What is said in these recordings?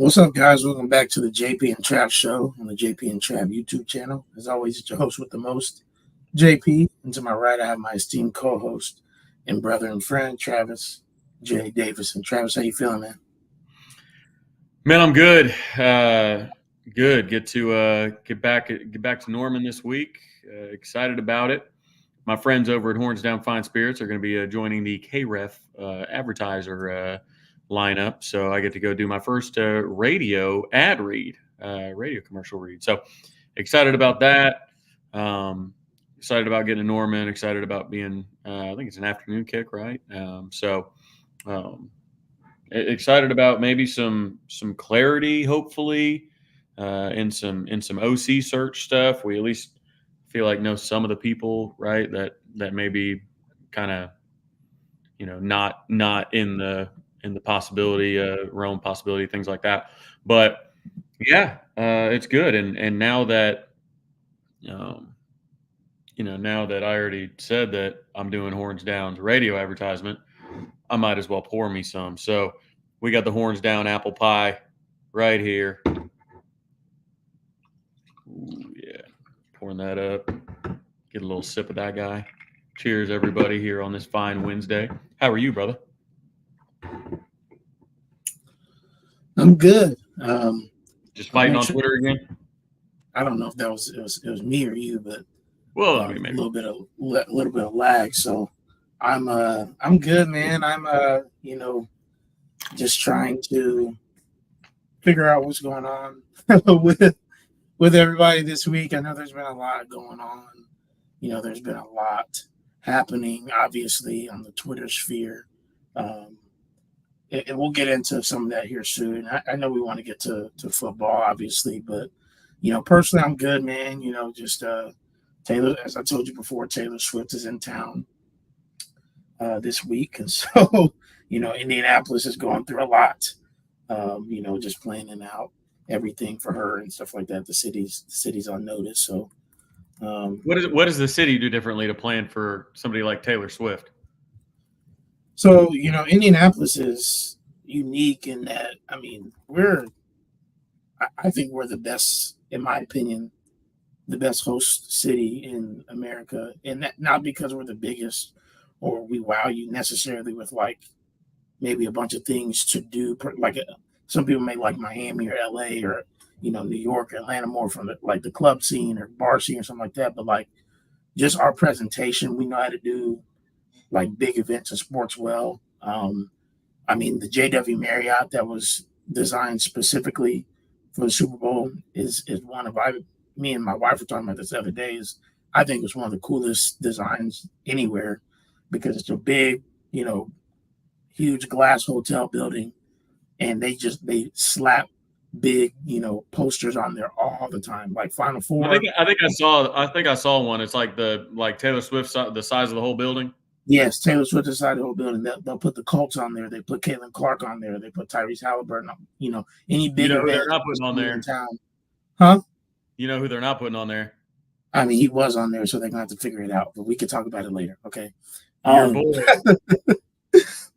What's up, guys? Welcome back to the JP and Trav Show on the JP and Trav YouTube channel. As always, it's your host with the most, JP. And to my right, I have my esteemed co-host and brother and friend, Travis J. Davis. And Travis, how you feeling, man? Man, I'm good. Good. Get back to Norman this week. Excited about it. My friends over at Horns Down Fine Spirits are going to be joining the KREF advertiser lineup. So I get to go do my first radio ad read, radio commercial read. So excited about that. Excited about getting to Norman. Excited about being, I think it's an afternoon kick, right? Excited about maybe some clarity, hopefully, in some OC search stuff. We at least feel like know some of the people, right? That maybe kind of, not in the possibility, realm possibility, things like that. But yeah, it's good. And now that, now that I already said that I'm doing Horns Down's radio advertisement, I might as well pour me some. So we got the Horns Down apple pie right here. Ooh, yeah, pouring that up. Get a little sip of that guy. Cheers, everybody, here on this fine Wednesday. How are you, brother? I'm good. Just fighting on Twitter again? I don't know if that was it was me or you, but well, I mean, maybe a little bit of lag. So I'm good, man. I'm just trying to figure out what's going on with everybody this week. I know there's been a lot going on. There's been a lot happening, obviously, on the Twitter sphere. We'll get into some of that here soon. I know we want to get to football, obviously, but personally, I'm good, man. Just Taylor, as I told you before, Taylor Swift is in town this week, and so Indianapolis is going through a lot. Just planning out everything for her and stuff like that. The city's on notice. So, what does the city do differently to plan for somebody like Taylor Swift? So Indianapolis is unique in that I think we're the best, in my opinion, the best host city in America, and that not because we're the biggest or we wow you necessarily with like maybe a bunch of things to do. Like some people may like Miami or LA or New York or Atlanta more from the club scene or bar scene or something like that. But like just our presentation, we know how to do like big events and sports well. The JW Marriott that was designed specifically for the Super Bowl is one of me and my wife were talking about this the other day. I think it's one of the coolest designs anywhere because it's a big, huge glass hotel building, and they slap big, posters on there all the time, like Final Four. I think I saw one. It's like Taylor Swift, the size of the whole building. Yes, Taylor Swift inside the whole building. They'll put the Colts on there. They put Caitlin Clark on there. They put Tyrese Halliburton on. Any big event they're not putting on there in town, huh? You know who they're not putting on there? He was on there, so they're gonna have to figure it out. But we can talk about it later, okay?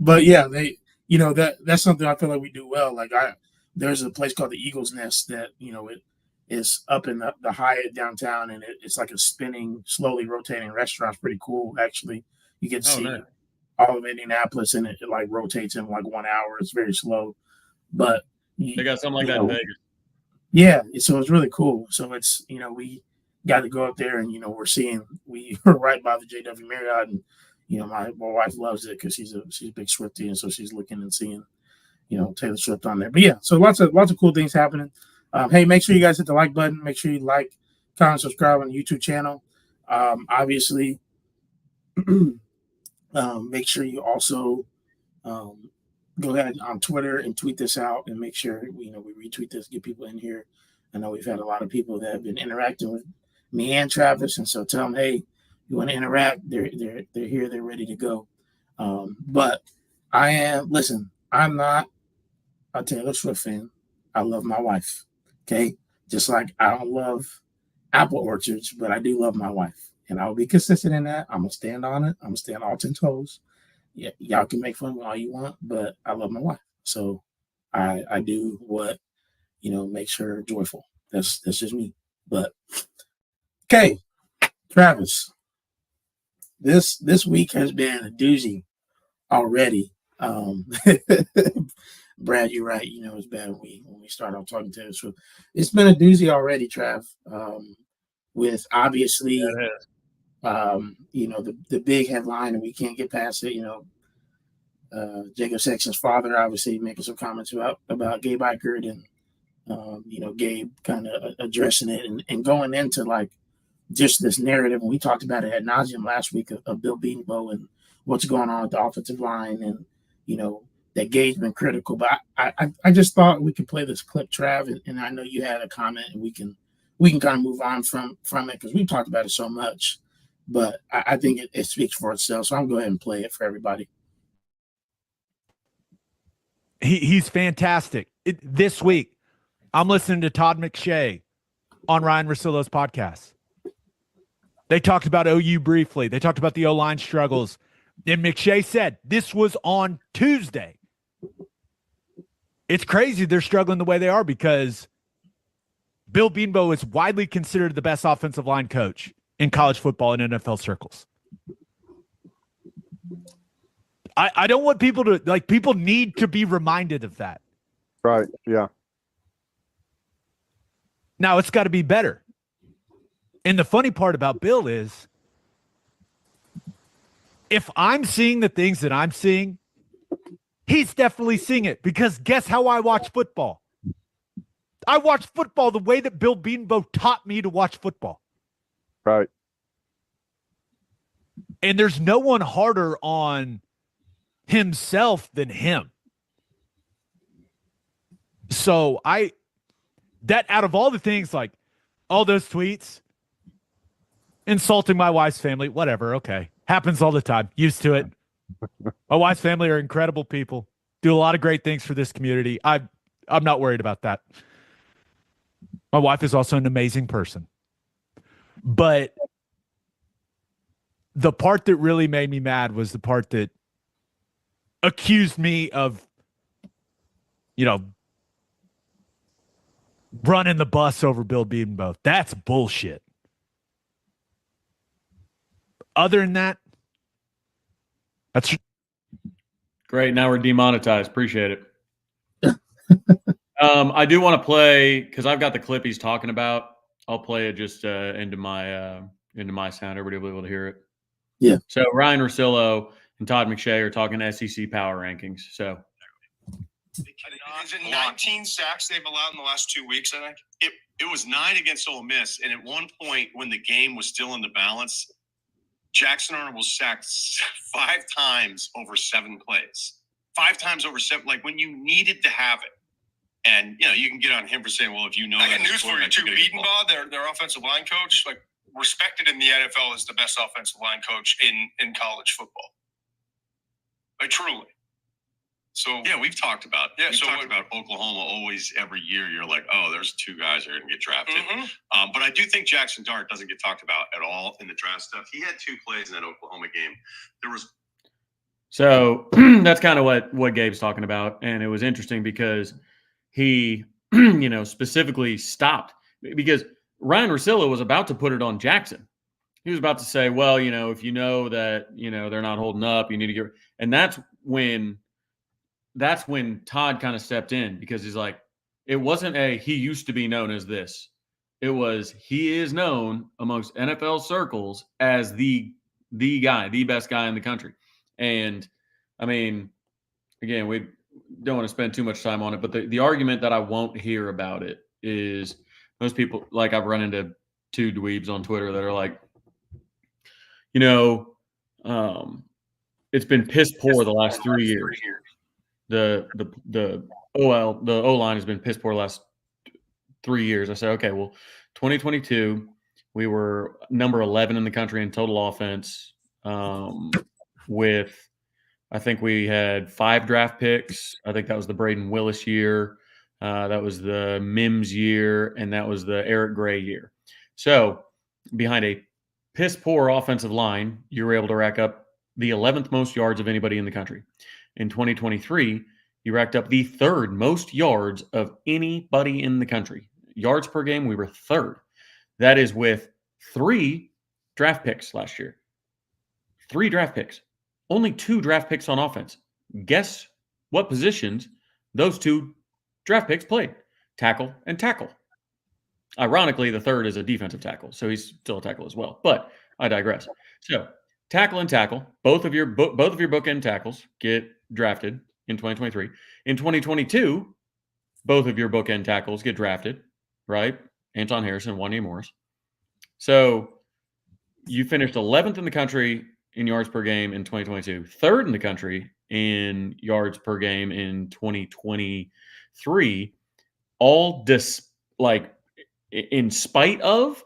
But yeah, that's something I feel like we do well. Like there's a place called the Eagle's Nest that it is up in the Hyatt downtown, and it's like a spinning, slowly rotating restaurant. It's pretty cool, actually. You get to see all of Indianapolis, and it like rotates in like 1 hour. It's very slow, but they got something like that in Vegas. Yeah, so it's really cool. So it's we got to go up there, and we're right by the JW Marriott, and my wife loves it because she's a big Swiftie, and so she's looking and seeing Taylor Swift on there. But yeah, so lots of cool things happening. Hey, make sure you guys hit the like button. Make sure you like, comment, subscribe on the YouTube channel. Obviously. Make sure you also go ahead on Twitter and tweet this out, and make sure we retweet this, get people in here. I know we've had a lot of people that have been interacting with me and Travis, and so tell them, hey, you want to interact? They're here, they're ready to go. But I'm not a Taylor Swift fan. I love my wife. Okay, just like I don't love apple orchards, but I do love my wife. And I'll be consistent in that. I'm going to stand on it. I'm going to stand all 10 toes. Y'all can make fun of me all you want, but I love my wife. So I do what makes her joyful. That's just me. But okay, Travis, this week has been a doozy already. Brad, you're right. It's bad when we start off talking to us. So it's been a doozy already, Trav. With obviously, the big headline, and we can't get past it. Jacob Sexton's father obviously making some comments about Gabe Eichert, and Gabe kind of addressing it and going into like just this narrative. And we talked about it ad nauseum last week of Bill Bedenbaugh and what's going on with the offensive line, and that Gabe's been critical. But I just thought we could play this clip, Trav, and I know you had a comment, and we can kind of move on from it because we've talked about it so much. But I think it speaks for itself. So I'm going to go ahead and play it for everybody. He's fantastic. This week, I'm listening to Todd McShay on Ryan Russillo's podcast. They talked about OU briefly. They talked about the O-line struggles. And McShay said this was on Tuesday. It's crazy they're struggling the way they are because Bill Bedenbaugh is widely considered the best offensive line coach in college football and NFL circles. I don't want people to, people need to be reminded of that. Right, yeah. Now, it's got to be better. And the funny part about Bill is if I'm seeing the things that I'm seeing, he's definitely seeing it because guess how I watch football? I watch football the way that Bill Bedenbaugh taught me to watch football. Right. And there's no one harder on himself than him. So that out of all the things, like all those tweets, insulting my wife's family, whatever, okay. Happens all the time. Used to it. My wife's family are incredible people. Do a lot of great things for this community. I'm not worried about that. My wife is also an amazing person. But the part that really made me mad was the part that accused me of, running the bus over Bill Bedenbaugh. That's bullshit. Other than that, that's great. Now we're demonetized. Appreciate it. I do want to play because I've got the clip he's talking about. I'll play it just into my sound. Everybody will be able to hear it. Yeah. So Ryan Russillo and Todd McShay are talking SEC power rankings. So is it 19 sacks they've allowed in the last 2 weeks? I think it was 9 against Ole Miss, and at one point when the game was still in the balance, Jackson Arnold was sacked 5 times over 7 plays. 5 times over 7, like when you needed to have it. And you can get on him for saying, "Well, if you know." I got news for you too. Bedenbaugh, their offensive line coach, like respected in the NFL as the best offensive line coach in college football. Like truly. So yeah, we've talked about about Oklahoma always every year. You're like, oh, there's 2 guys that are going to get drafted. Mm-hmm. But I do think Jackson Dart doesn't get talked about at all in the draft stuff. He had 2 plays in that Oklahoma game. So that's kind of what Gabe's talking about, and it was interesting because he, specifically stopped because Ryan Russillo was about to put it on Jackson. He was about to say, well, if you know that, they're not holding up, you need to get, and that's when Todd kind of stepped in because he's like, it wasn't he used to be known as this. It was, he is known amongst NFL circles as the guy, the best guy in the country. And I mean, again, we don't want to spend too much time on it, but the argument that I won't hear about it is most people, like I've run into 2 dweebs on Twitter that are like, it's been piss poor the last 3 years. The O-line has been piss poor the last 3 years. I said, okay, well, 2022, we were number 11 in the country in total offense with, I think we had 5 draft picks. I think that was the Braden Willis year. That was the Mims year, and that was the Eric Gray year. So behind a piss poor offensive line, you were able to rack up the 11th most yards of anybody in the country. In 2023, He racked up the third most yards of anybody in the country. Yards per game, we were third. That is with 3 draft picks last year. 3 draft picks. Only 2 draft picks on offense. Guess what positions those 2 draft picks played? Tackle and tackle. Ironically, the third is a defensive tackle, so he's still a tackle as well. But I digress. So tackle and tackle, both of your bookend tackles get drafted in 2023. In 2022, both of your bookend tackles get drafted, right? Anton Harrison, Wanya Morris. So you finished 11th in the country in yards per game in 2022, third in the country in yards per game in 2023, all in spite of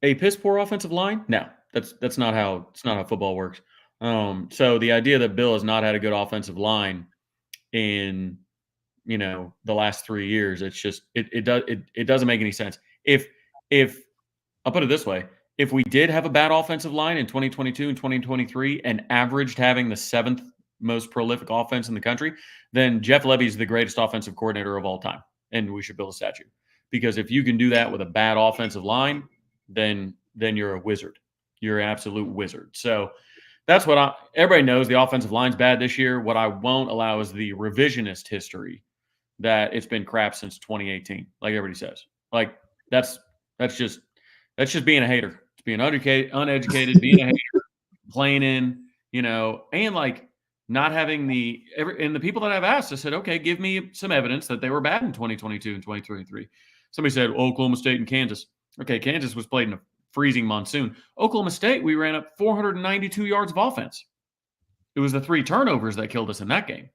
a piss poor offensive line. No, that's not how football works. So the idea that Bill has not had a good offensive line in the last 3 years, it's just it doesn't make any sense. If I'll put it this way, if we did have a bad offensive line in 2022 and 2023 and averaged having the 7th most prolific offense in the country, then Jeff Levy's the greatest offensive coordinator of all time, and we should build a statue. Because if you can do that with a bad offensive line, then you're a wizard. You're an absolute wizard. So that's what everybody knows. The offensive line's bad this year. What I won't allow is the revisionist history that it's been crap since 2018, like everybody says. Like that's just being a hater. It's being uneducated, being a hater, complaining, and like not having and the people that I've asked, I said, okay, give me some evidence that they were bad in 2022 and 2023. Somebody said Oklahoma State and Kansas. Okay, Kansas was played in a freezing monsoon. Oklahoma State, we ran up 492 yards of offense. It was the 3 turnovers that killed us in that game.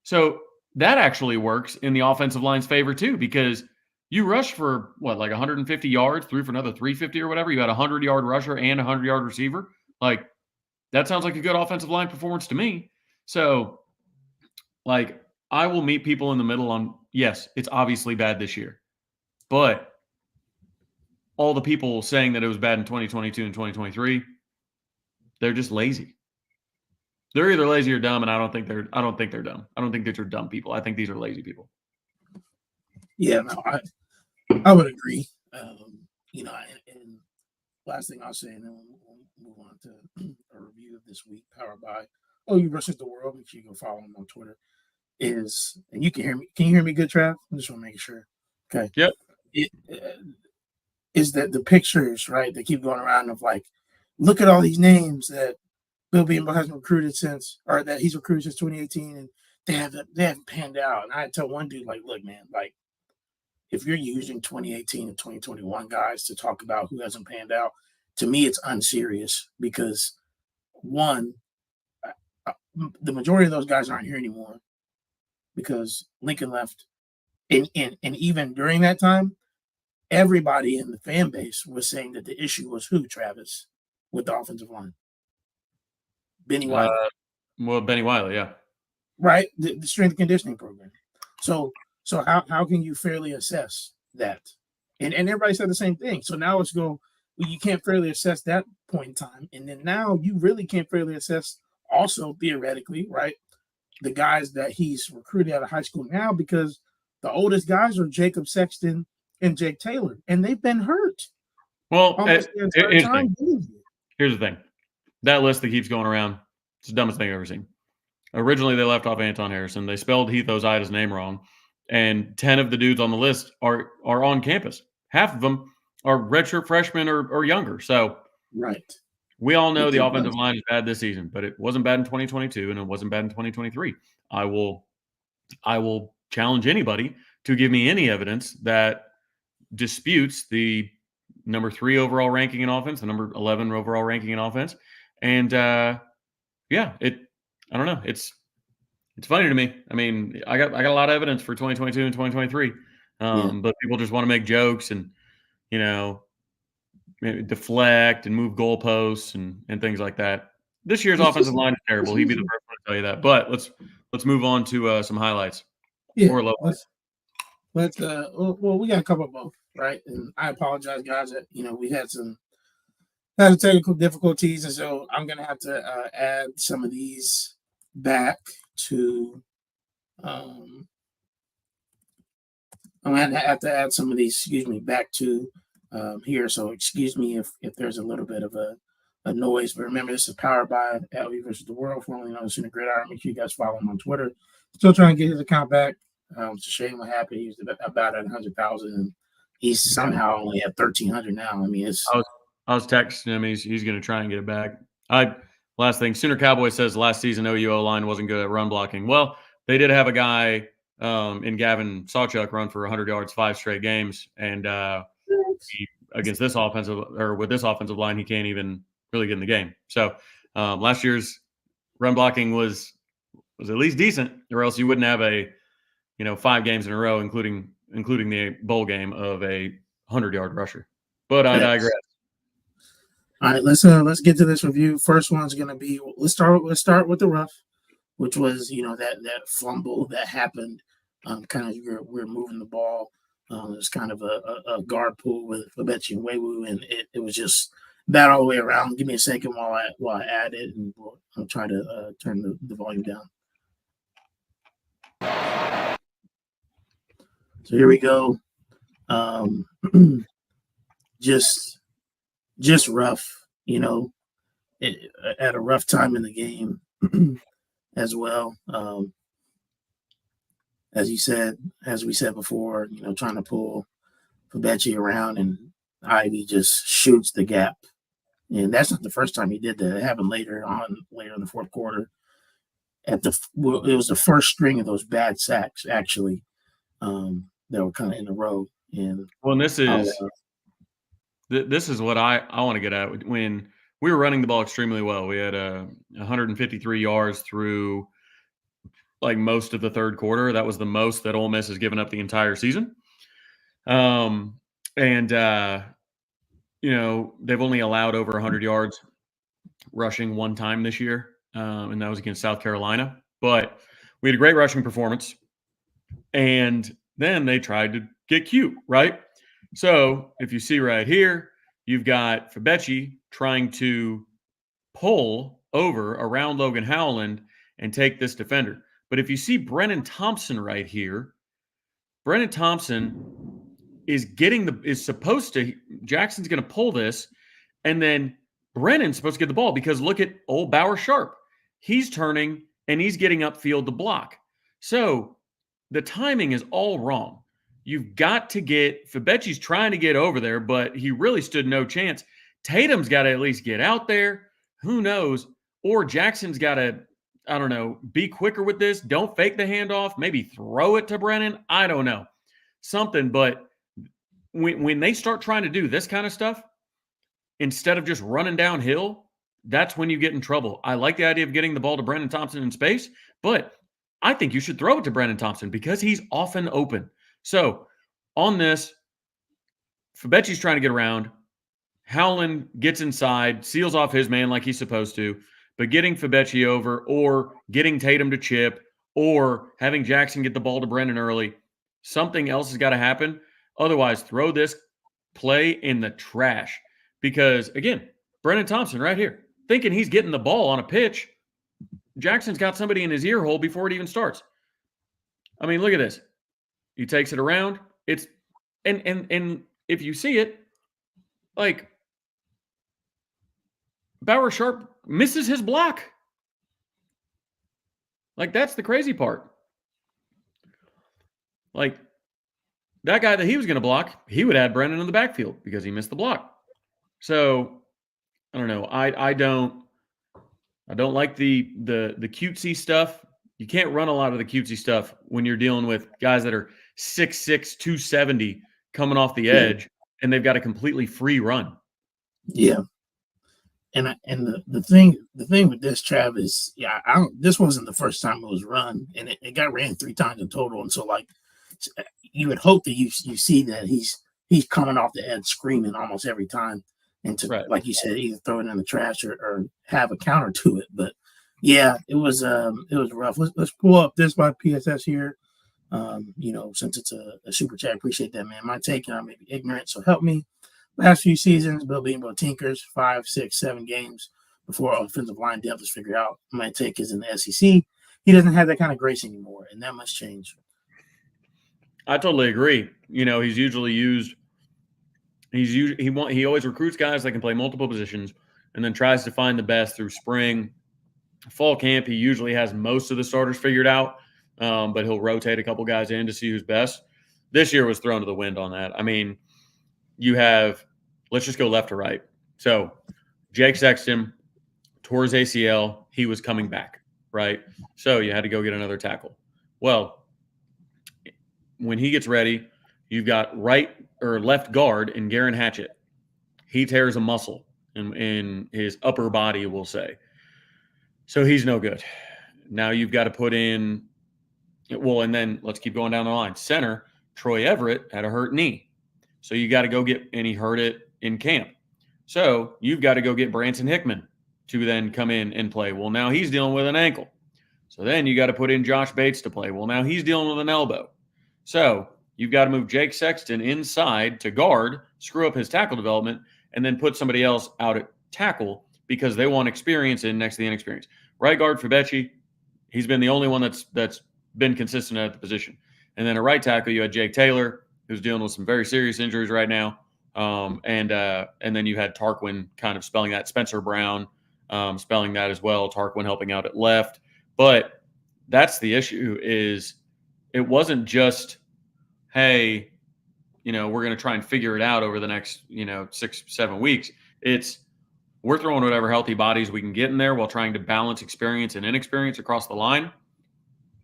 So that actually works in the offensive line's favor too, because you rushed for like 150 yards, threw for another 350 or whatever. You had a 100-yard rusher and a 100-yard receiver. Like that sounds like a good offensive line performance to me. So like I will meet people in the middle on, yes, it's obviously bad this year, but all the people saying that it was bad in 2022 and 2023, they're just lazy. They're either lazy or dumb, and I don't think they're dumb. I don't think these are dumb people. I think these are lazy people. Yeah, no, I would agree. And last thing I'll say, and then we'll move on to a review of this week, powered by OU versus the World. Make sure you go follow him on Twitter. And you can hear me? Can you hear me good, Trav? I just want to make sure. Okay. Yep. Is that the pictures, right? They keep going around of like, look at all these names that Bill Beamer has recruited since, or that he's recruited since 2018, and they haven't panned out. And I tell one dude, like, look, man, like, if you're using 2018 and 2021 guys to talk about who hasn't panned out, to me, it's unserious because, one, the majority of those guys aren't here anymore because Lincoln left. And even during that time, everybody in the fan base was saying that the issue was who, Travis, with the offensive line? Benny Wiley. Benny Wiley, yeah. Right? The strength and conditioning program. So how can you fairly assess that? And everybody said the same thing. So now let's go, you can't fairly assess that point in time. And then now you really can't fairly assess also theoretically, right, the guys that he's recruited out of high school now, because the oldest guys are Jacob Sexton and Jake Taylor, and they've been hurt. Well, here's the thing. That list that keeps going around, it's the dumbest thing I've ever seen. Originally, they left off Anton Harrison. They spelled Heath Ozaida's name wrong, and 10 of the dudes on the list are on campus. Half of them are redshirt freshmen or younger. So right. We all know the offensive line is bad this season, but it wasn't bad in 2022, and it wasn't bad in 2023. I will challenge anybody to give me any evidence that disputes the number 3 overall ranking in offense, the number 11 overall ranking in offense. And I don't know. It's funny to me. I mean, I got a lot of evidence for 2022 and 2023. But people just want to make jokes and, maybe deflect and move goalposts and things like that. This year's offensive line is terrible. He'd be the first one to tell you that. But let's move on to some highlights. Yeah, we got a couple of both, right? And I apologize, guys, that we had some technical difficulties, and so I'm gonna have to add some of these back to I'm gonna have to add some of these, back to here. So excuse me if there's a little bit of a noise. But remember, this is powered by LV versus the World, formerly known as Sooner Gridiron. Make sure you guys follow him on Twitter. Still trying to get his account back. It's a shame what happened. He was about at 100,000, and he's somehow only at 1,300 now. I mean, it's. I was texting him. He's going to try and get it back. Last thing, Sooner Cowboy says last season OU line wasn't good at run blocking. Well, they did have a guy in Gavin Sawchuk run for 100 yards 5 straight games, and against this with this offensive line, he can't even really get in the game. So last year's run blocking was at least decent, or else you wouldn't have 5 games in a row, including the bowl game of a 100-yard rusher. But I digress. All right, let's get to this review. First one's gonna be let's start with the rough, which was that fumble that happened. Kind of we're moving the ball. It was kind of a guard pull with Fabechi and Wewu, and it was just bad all the way around. Give me a second while I add it, and I'll try to turn the volume down. So here we go. Just rough, at a rough time in the game as well. As we said before, trying to pull Fabechi around, and Ivy just shoots the gap. And that's not the first time he did that. It happened later in the fourth quarter. It was the first string of those bad sacks, actually, that were kind of in a row. And this is what I want to get at. When we were running the ball extremely well, we had 153 yards through like most of the third quarter. That was the most that Ole Miss has given up the entire season. They've only allowed over 100 yards rushing one time this year, and that was against South Carolina. But we had a great rushing performance, and then they tried to get cute, right? So if you see right here, you've got Fabechi trying to pull over around Logan Howland and take this defender. But if you see Brennan Thompson right here, Brennan Thompson is supposed to, Jackson's going to pull this, and then Brennan's supposed to get the ball, because look at old Bauer Sharp. He's turning and he's getting upfield to block. So the timing is all wrong. You've got to get – Fabechi's trying to get over there, but he really stood no chance. Tatum's got to at least get out there. Who knows? Or Jackson's got to, I don't know, be quicker with this. Don't fake the handoff. Maybe throw it to Brennan. I don't know. Something. But when they start trying to do this kind of stuff, instead of just running downhill, that's when you get in trouble. I like the idea of getting the ball to Brennan Thompson in space, but I think you should throw it to Brennan Thompson because he's often open. So on this, Fabechi's trying to get around. Howland gets inside, seals off his man like he's supposed to, but getting Fabechi over or getting Tatum to chip or having Jackson get the ball to Brennan early, something else has got to happen. Otherwise, throw this play in the trash. Because, again, Brennan Thompson right here, thinking he's getting the ball on a pitch. Jackson's got somebody in his ear hole before it even starts. I mean, look at this. He takes it around. It's and if you see it, like Bauer Sharp misses his block. Like, that's the crazy part. Like, that guy that he was going to block, he would add Brennan in the backfield because he missed the block. So I don't know. I don't like the cutesy stuff. You can't run a lot of the cutesy stuff when you're dealing with guys that are 6'6", 270 coming off the edge, and they've got a completely free run. Yeah. And the thing with this, Trav, is this wasn't the first time it was run, and it got ran 3 times in total. And so, like, you would hope that you see that he's coming off the edge screaming almost every time, and to like you said, either throw it in the trash or have a counter to it. But yeah, it was rough. Let's pull up this by PSS here. Since it's a super chat, appreciate that, man. My take, and I may be ignorant, so help me. Last few seasons, Bill Beanbo tinkers, 5, 6, 7 games before offensive line depth is figured out. My take is in the SEC, he doesn't have that kind of grace anymore, and that must change. I totally agree. You know, he's usually used. He always recruits guys that can play multiple positions, and then tries to find the best through spring, fall camp. He usually has most of the starters figured out, but he'll rotate a couple guys in to see who's best. This year was thrown to the wind on that. I mean, you have. Let's just go left to right. So, Jake Sexton tore his ACL. He was coming back, right? So you had to go get another tackle. Well, when he gets ready, you've got right or left guard in Garen Hatchett. He tears a muscle in his upper body, we'll say. So he's no good. Now you've got to put in, well, and then let's keep going down the line. Center, Troy Everett had a hurt knee. So you got to go get, and he hurt it in camp. So you've got to go get Branson Hickman to then come in and play. Well, now he's dealing with an ankle. So then you got to put in Josh Bates to play. Well, now he's dealing with an elbow. So you've got to move Jake Sexton inside to guard, screw up his tackle development, and then put somebody else out at tackle because they want experience in next to the inexperience. Right guard for Becci, he's been the only one that's been consistent at the position. And then at right tackle, you had Jake Taylor, who's dealing with some very serious injuries right now. And then you had Tarquin kind of spelling that, Spencer Brown spelling that as well, Tarquin helping out at left. But that's the issue is it wasn't just, hey, we're going to try and figure it out over the next, 6-7 weeks. It's we're throwing whatever healthy bodies we can get in there while trying to balance experience and inexperience across the line.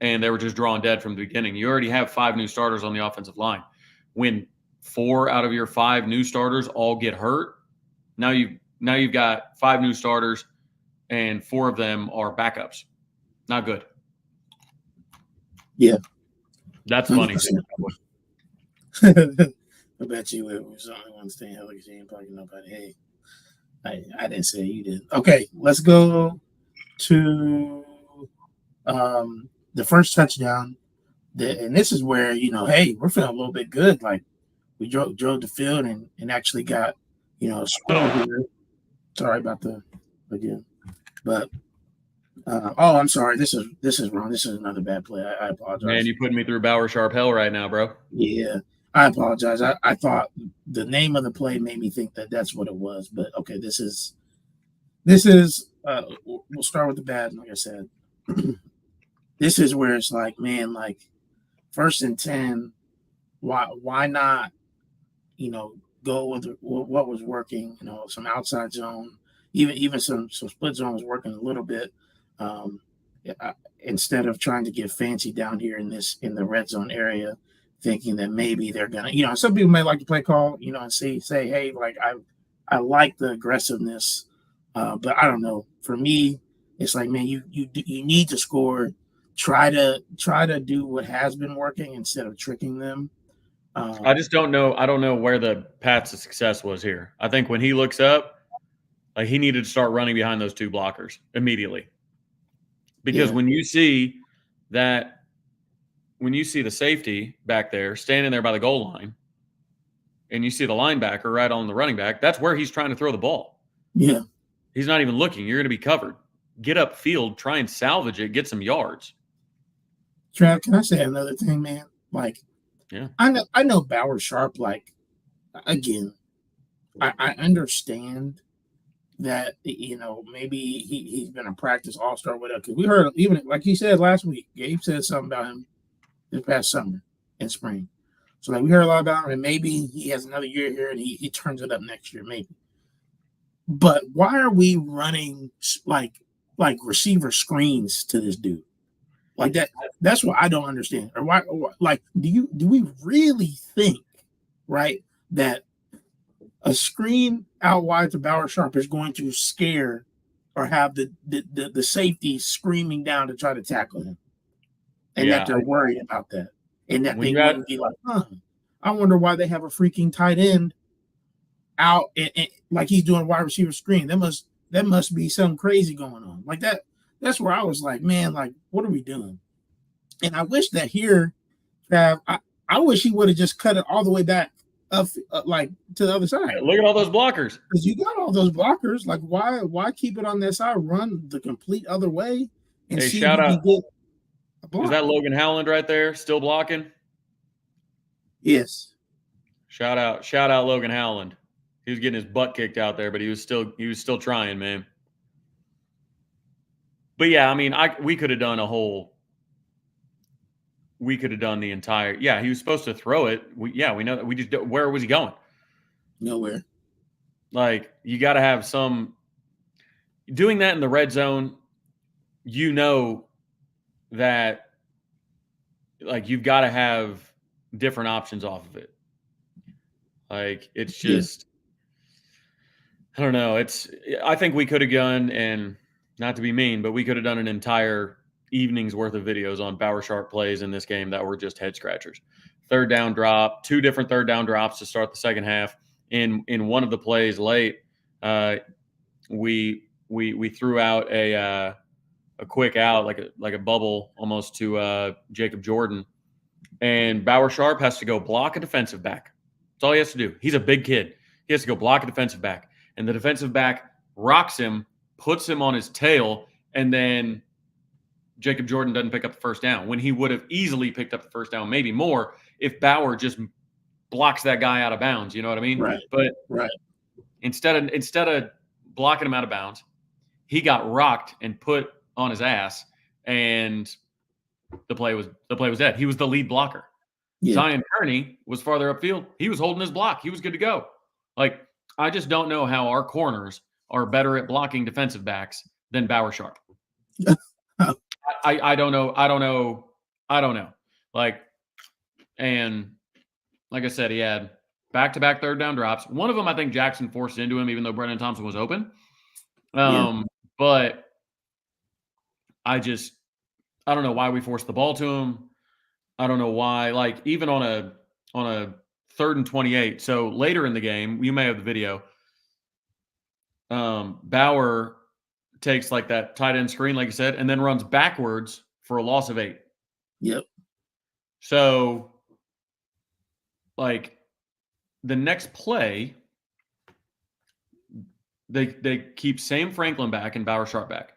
And they were just drawing dead from the beginning. You already have 5 new starters on the offensive line. When 4 out of your 5 new starters all get hurt, now you've got 5 new starters and 4 of them are backups. Not good. Yeah. That's funny. I bet you it was the only one staying healthy because you ain't talking to nobody. Hey, I didn't say you did. Okay, let's go to the first touchdown. And this is where, hey, we're feeling a little bit good. Like, we drove the field and actually got, a score here. Sorry about the again. But I'm sorry. This is wrong. This is another bad play. I apologize. Man, you're putting me through Bauer Sharp hell right now, bro. Yeah, I apologize. I thought the name of the play made me think that that's what it was. But okay, this is we'll start with the bad. Like I said, this is where it's like, man, like 1st and 10. Why not? Go with what was working. Some outside zone, even some split zone was working a little bit. Instead of trying to get fancy down here in the red zone area, thinking that maybe they're gonna, some people may like to play call, and say, hey, like I like the aggressiveness, but I don't know. For me, it's like, man, you need to score. Try to do what has been working instead of tricking them. I just don't know. I don't know where the path to success was here. I think when he looks up, like he needed to start running behind those 2 blockers immediately. Because when you see the safety back there standing there by the goal line and you see the linebacker right on the running back, that's where he's trying to throw the ball. Yeah. He's not even looking. You're going to be covered. Get upfield, try and salvage it, get some yards. Trav, can I say another thing, man? Like, yeah, I know Bauer Sharp, like, again, I understand that, maybe he's been a practice all-star, whatever. Because we heard, even like he said last week, Gabe said something about him this past summer and spring. So, like, we heard a lot about him, and maybe he has another year here and he turns it up next year, maybe. But why are we running, like receiver screens to this dude? Like that, that's what I don't understand. Or why, like, do we really think, right, that a screen out wide to Bauer Sharp is going to scare or have the safety screaming down to try to tackle him, and that they're worried about that, and that they wouldn't be like, I wonder why they have a freaking tight end out and like he's doing wide receiver screen. That must be something crazy going on. Like that. That's where I was like, man, like, what are we doing? And I wish that here, Trav, I wish he would have just cut it all the way back up, like to the other side. Look at all those blockers. Because you got all those blockers. Like, why keep it on that side? Run the complete other way and see if you can get Is that Logan Howland right there still blocking? Yes. Shout out Logan Howland. He was getting his butt kicked out there, but he was still trying, man. But yeah, I mean, we could have done the entire. Yeah, he was supposed to throw it. We know that. We just where was he going? Nowhere. Like, you got to have some doing that in the red zone. You know that, like, you've got to have different options off of it. Like, it's just, I don't know. I think we could have gone, and not to be mean, but we could have done an entire evening's worth of videos on Bauer Sharp plays in this game that were just head scratchers. Third down drop, 2 different third down drops to start the second half. In one of the plays late, we threw out a quick out, like a bubble almost to Jacob Jordan, and Bauer Sharp has to go block a defensive back. That's all he has to do. He's a big kid. He has to go block a defensive back, and the defensive back rocks him, puts him on his tail, and then Jacob Jordan doesn't pick up the first down when he would have easily picked up the first down, maybe more, if Bauer just blocks that guy out of bounds. You know what I mean? Right. But right. Instead of blocking him out of bounds, he got rocked and put on his ass, and the play was dead. He was the lead blocker. Yeah. Zion Kearney was farther upfield. He was holding his block. He was good to go. Like, I just don't know how our corners are better at blocking defensive backs than Bauer Sharp. I don't know. I don't know. Like, and like I said, he had back-to-back third down drops. One of them, I think Jackson forced into him, even though Brennan Thompson was open. But I don't know why we forced the ball to him. I don't know why. Like, even on a 3rd and 28. So later in the game, you may have the video. Bauer takes like that tight end screen, like you said, and then runs backwards for a loss of 8. Yep. So, like, the next play, they keep Sam Franklin back and Bauer Sharp back.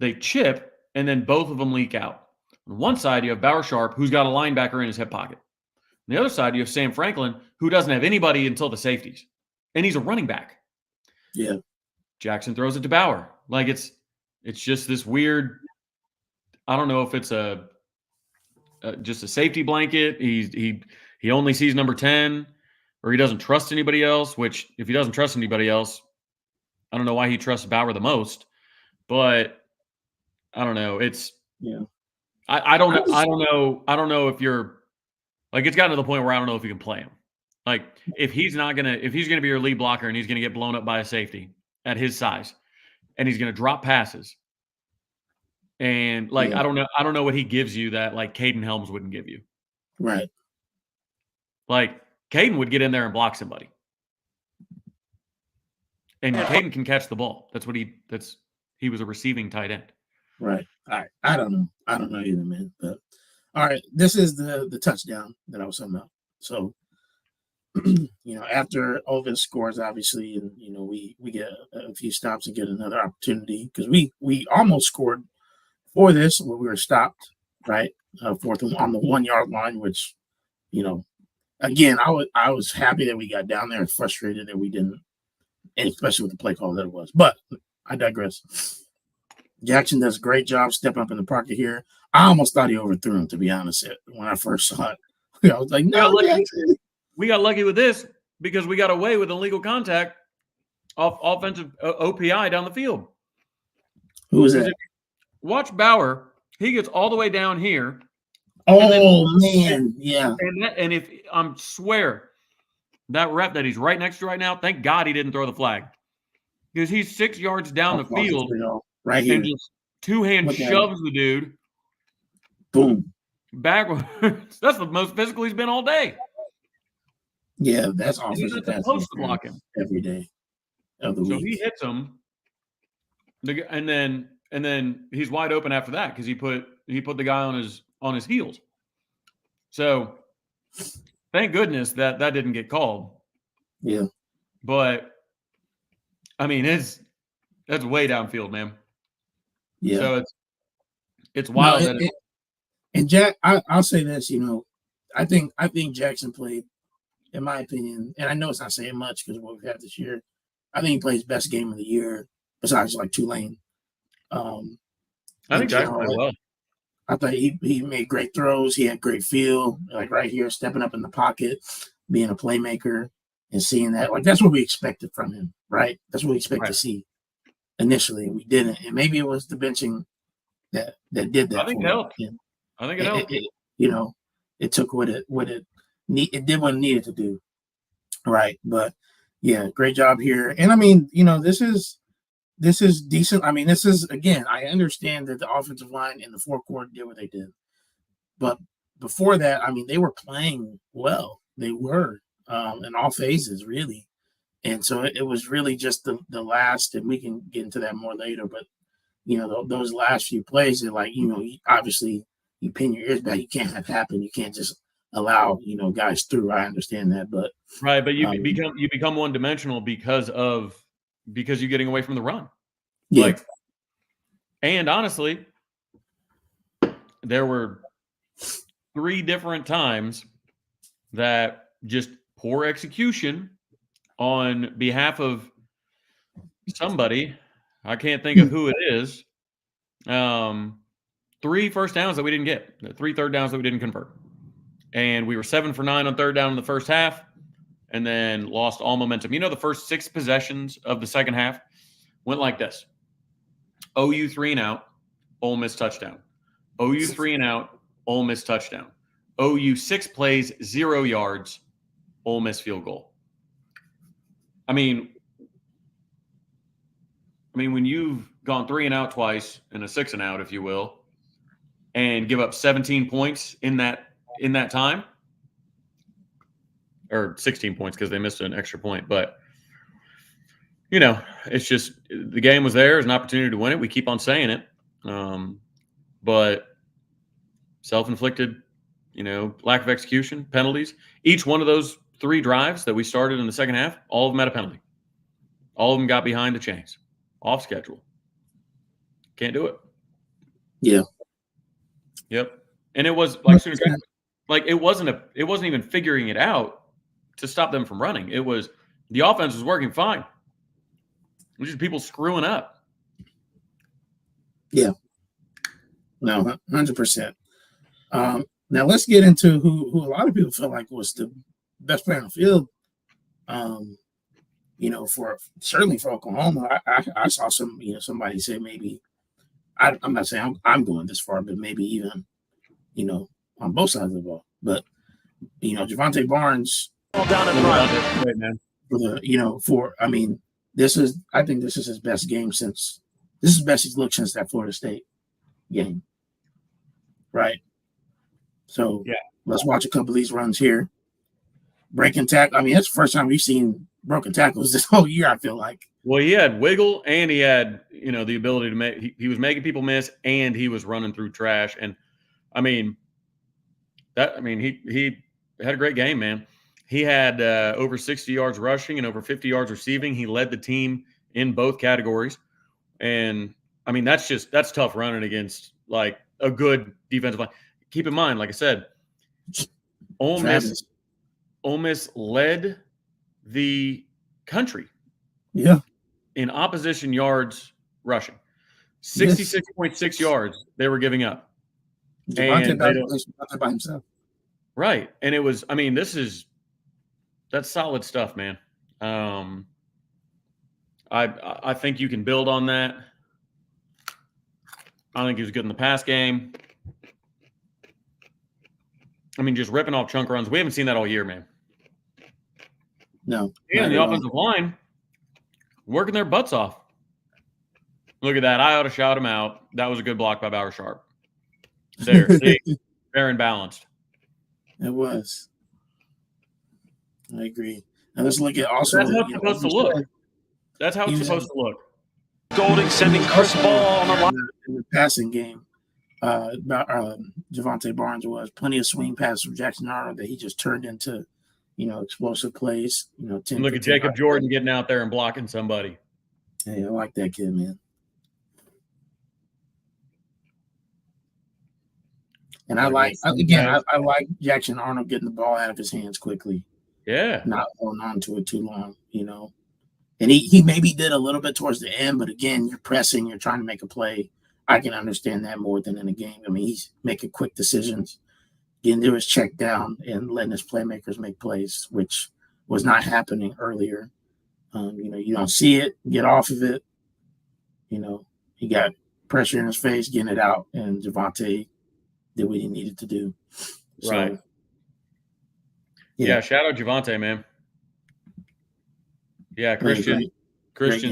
They chip, and then both of them leak out. On one side, you have Bauer Sharp, who's got a linebacker in his hip pocket. On the other side, you have Sam Franklin, who doesn't have anybody until the safeties, and he's a running back. Yeah. Jackson throws it to Bauer. Like, it's just this weird. I don't know if it's just a safety blanket. He only sees number 10, or he doesn't trust anybody else. Which, if he doesn't trust anybody else, I don't know why he trusts Bauer the most. But I don't know. I don't know if you're, like, it's gotten to the point where I don't know if you can play him. Like, if he's gonna be your lead blocker and he's gonna get blown up by a safety at his size, and he's gonna drop passes, and like, I don't know what he gives you that, like, Caden Helms wouldn't give you. Right. Like, Caden would get in there and block somebody, and Caden can catch the ball. He was a receiving tight end. Right. All right. I don't know either, man. But all right, this is the touchdown that I was talking about. So, after Ovis scores, obviously, and we get a few stops and get another opportunity, because we almost scored for this when we were stopped, right? Fourth on the 1 yard line, which, again, I was happy that we got down there and frustrated that we didn't, and especially with the play call that it was. But I digress. Jackson does a great job stepping up in the pocket here. I almost thought he overthrew him, to be honest, when I first saw it. I was like, no, Jackson. We got lucky with this because we got away with illegal contact off offensive OPI down the field. Who was that? Watch Bauer. He gets all the way down here. Oh, man. Yeah. And if I swear that rep that he's right next to right now, thank God he didn't throw the flag, because he's 6 yards down the field. Right here. And just two-hand shoves the dude. Boom. Backwards. That's the most physical he's been all day. Yeah, that's offensive. He's supposed to block him every day of the week. So he hits him, and then he's wide open after that, because he put the guy on his heels. So thank goodness that didn't get called. Yeah. But I mean, that's way downfield, man. Yeah. So it's wild And Jack, I'll say this, I think Jackson played, in my opinion, and I know it's not saying much because of what we've had this year. I think he plays best game of the year besides like Tulane. I think Jackson general, played well. I thought he made great throws. He had great feel, like right here, stepping up in the pocket, being a playmaker, and seeing that. Like, that's what we expected from him, right? That's what we expect to see initially. We didn't. And maybe it was the benching that did that. I think it helped. I think it helped. It took what it did what it needed to do. Right. But yeah, great job here. And I mean, this is decent. I mean, this is, again, I understand that the offensive line in the fourth quarter did what they did. But before that, I mean, they were playing well. They were in all phases, really. And so it was really just the last, and we can get into that more later, but, those last few plays, they're like, obviously you pin your ears back. You can't have happen. You can't just allow, guys through. I understand that. But right. But you become one dimensional because you're getting away from the run. Yeah. And honestly, there were 3 different times that just poor execution on behalf of somebody. I can't think of who it is. 3 first downs that we didn't get, 3 third downs that we didn't convert. And we were 7 for 9 on third down in the first half and then lost all momentum. The first 6 possessions of the second half went like this. OU 3 and out, Ole Miss touchdown. OU 3 and out, Ole Miss touchdown. OU 6 plays, 0 yards, Ole Miss field goal. I mean, when you've gone 3 and out twice and a 6 and out, if you will, and give up 17 points in that time, or 16 points because they missed an extra point, but it's just the game was there as an opportunity to win it. We keep on saying it, but self-inflicted, lack of execution, penalties. Each one of those 3 drives that we started in the second half, all of them had a penalty. All of them got behind the chains, off schedule. Can't do it. Yeah. Yep. And it was like it wasn't even figuring it out to stop them from running. It was the offense was working fine. It was just people screwing up. Yeah. No, 100%. Now let's get into who a lot of people felt like was the best player on the field. Certainly for Oklahoma, I saw somebody say maybe I'm not saying I'm going this far, but maybe even on both sides of the ball. But Javonte Barnes down in front. Right, man. I think this is his best game since best he's looked since that Florida State game. Right. So yeah, let's watch a couple of these runs here. Breaking tackle. I mean, it's the first time we've seen broken tackles this whole year, I feel like. Well, he had wiggle and he had, the ability to make, he was making people miss and he was running through trash. And he had a great game, man. He had over 60 yards rushing and over 50 yards receiving. He led the team in both categories. And that's tough running against like a good defensive line. Keep in mind, like I said, Ole Miss led the country. Yeah. In opposition yards rushing. 66.6 yards they were giving up. Javonte by himself. Right. And it was, that's solid stuff, man. I think you can build on that. I think he was good in the pass game. Just ripping off chunk runs. We haven't seen that all year, man. No. And the offensive line working their butts off. Look at that. I ought to shout him out. That was a good block by Bauer Sharp. There. See? Fair and balanced. It was. I agree. Now let's look at also. That's how it's supposed to look. That's how it's supposed to look. Golding sending Chris Ball on the line. In the passing game, Javonte Barnes was plenty of swing passes from Jackson Arnold that he just turned into, explosive plays. 10, look at Jacob Jordan getting out there and blocking somebody. Hey, I like that kid, man. And I like Jackson Arnold getting the ball out of his hands quickly. Yeah. Not holding on to it too long, And he maybe did a little bit towards the end, but again, you're pressing, you're trying to make a play. I can understand that more than in a game. I mean, he's making quick decisions, getting to his check down and letting his playmakers make plays, which was not happening earlier. You don't see it, get off of it. He got pressure in his face, getting it out, and Javonte did what he needed to do. Right. Yeah, shout out Javonte, man. Yeah, Christian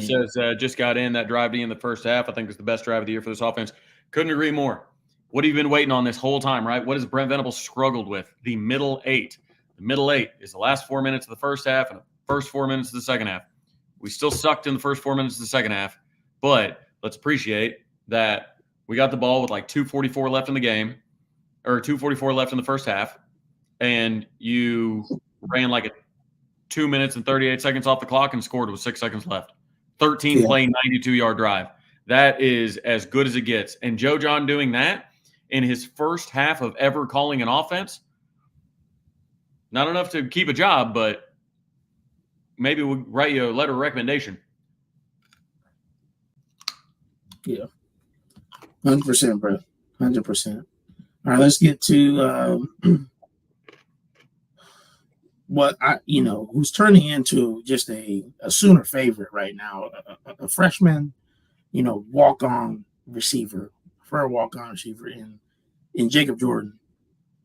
says just got in that drive D in the first half. I think it's the best drive of the year for this offense. Couldn't agree more. What have you been waiting on this whole time, right? What has Brent Venables struggled with? The middle eight. The middle eight is the last 4 minutes of the first half and the first 4 minutes of the second half. We still sucked in the first 4 minutes of the second half, but let's appreciate that we got the ball with like 2:44 left in the game, or 2:44 left in the first half, and you ran like a 2 minutes and 38 seconds off the clock and scored with 6 seconds left. 13-play, 92-yard drive. That is as good as it gets. And Joe John doing that in his first half of ever calling an offense, not enough to keep a job, but maybe we'll write you a letter of recommendation. Yeah. 100%, bro. 100%. All right, let's get to who's turning into just a Sooner favorite right now, a freshman, walk-on receiver, in Jacob Jordan,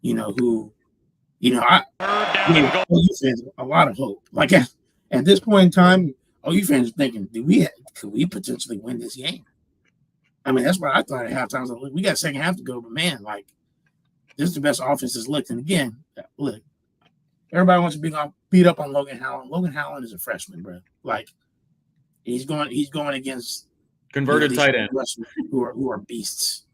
who, OU fans a lot of hope. Like at this point in time, OU fans are thinking, could we potentially win this game? I mean, that's what I thought at halftime. I was like, we got second half to go, but man, like, this is the best offense that's looked. And again, look, everybody wants to beat up on Logan Howland. Logan Howland is a freshman, bro. Like, he's going against converted tight end who are beasts.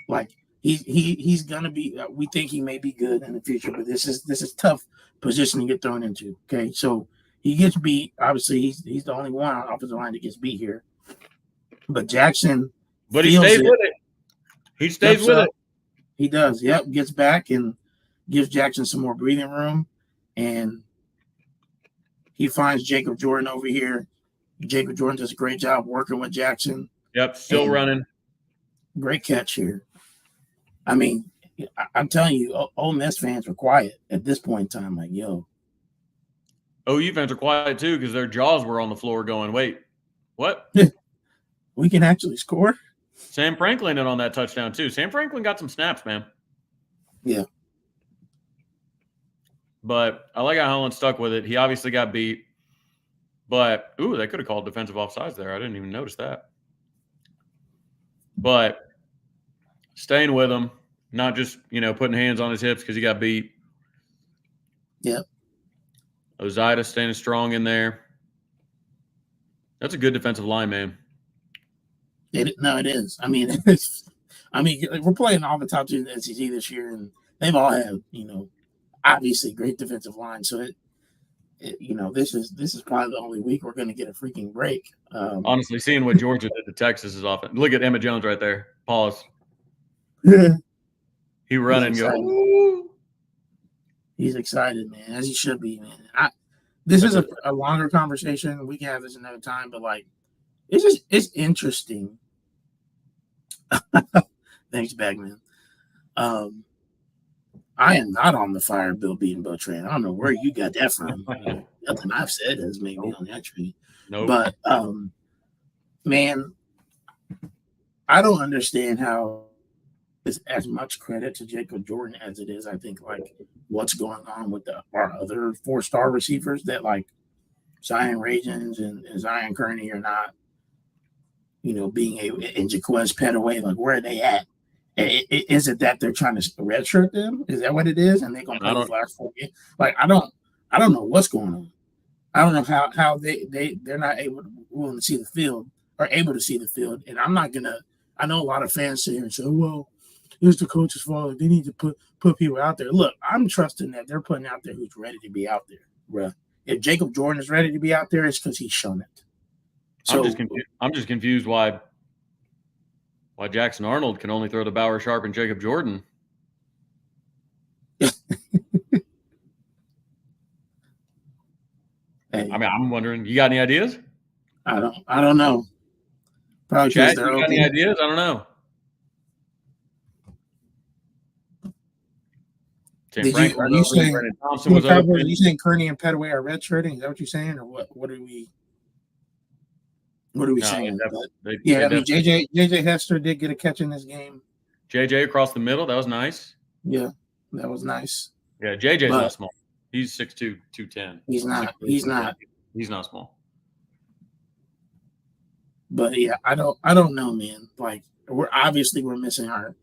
Like, he's gonna be. We think he may be good in the future, but this is tough position to get thrown into. Okay, so he gets beat. Obviously, he's the only one on offensive line that gets beat here. But Jackson. But he stays with it. He stays with it. He does. Yep. Gets back and gives Jackson some more breathing room. And he finds Jacob Jordan over here. Jacob Jordan does a great job working with Jackson. Yep. Still running. Great catch here. I mean, I'm telling you, Ole Miss fans were quiet at this point in time. Like, yo. OU fans are quiet too because their jaws were on the floor going, wait, what? We can actually score? Sam Franklin in on that touchdown too. Sam Franklin got some snaps, man. Yeah. But I like how Howland stuck with it. He obviously got beat. But, they could have called defensive offsides there. I didn't even notice that. But staying with him, not just, putting hands on his hips because he got beat. Yep. Ozida staying strong in there. That's a good defensive line, man. It is. I mean, we're playing all the top teams in the SEC this year, and they've all had, obviously great defensive line. So this is probably the only week we're going to get a freaking break. Honestly, seeing what Georgia did to Texas is often. Look at Emma Jones right there. Pause. He run and go. Ooh. He's excited, man, as he should be, man. This is a longer conversation. We can have this another time, but like, it's interesting. Thanks, Bagman. I am not on the fire Bill Beatonbow train. I don't know where you got that from. Nothing I've said has made me on that train. Nope. But man, I don't understand how it's as much credit to Jacob Jordan as it is. I think like what's going on with our other 4-star receivers that like Zion Ragens and Zion Kearney are not. Being able and Jaquez Petaway, like where are they at? Is it that they're trying to redshirt them? Is that what it is? And they're gonna play these last 4 games? Like I don't know what's going on. I don't know how they're not willing to see the field or able to see the field. And I'm not gonna. I know a lot of fans sit here and say, "Well, it's the coach's fault. They need to put people out there." Look, I'm trusting that they're putting out there who's ready to be out there, bruh. If Jacob Jordan is ready to be out there, it's because he's shown it. So, I'm just confused why Jackson Arnold can only throw to Bauer Sharp and Jacob Jordan. Hey, I mean, I'm wondering, you got any ideas? I don't know. Probably because Chad, they're you got any open. ideas? I don't know. Sam Did you? Franklin Are was you open. saying? Brennan Thompson was Are open. you saying Kearney and Petaway are redshirting? Is that what you're saying, or what? What are we? What are we No, saying? But, they yeah, I mean, definitely. JJ Hester did get a catch in this game. JJ across the middle. That was nice. Yeah, that was nice. Yeah, JJ's But not small. He's 6'2", 210. he's not. 6'3", He's not. He's not small. But yeah, I don't know, man. Like we're missing our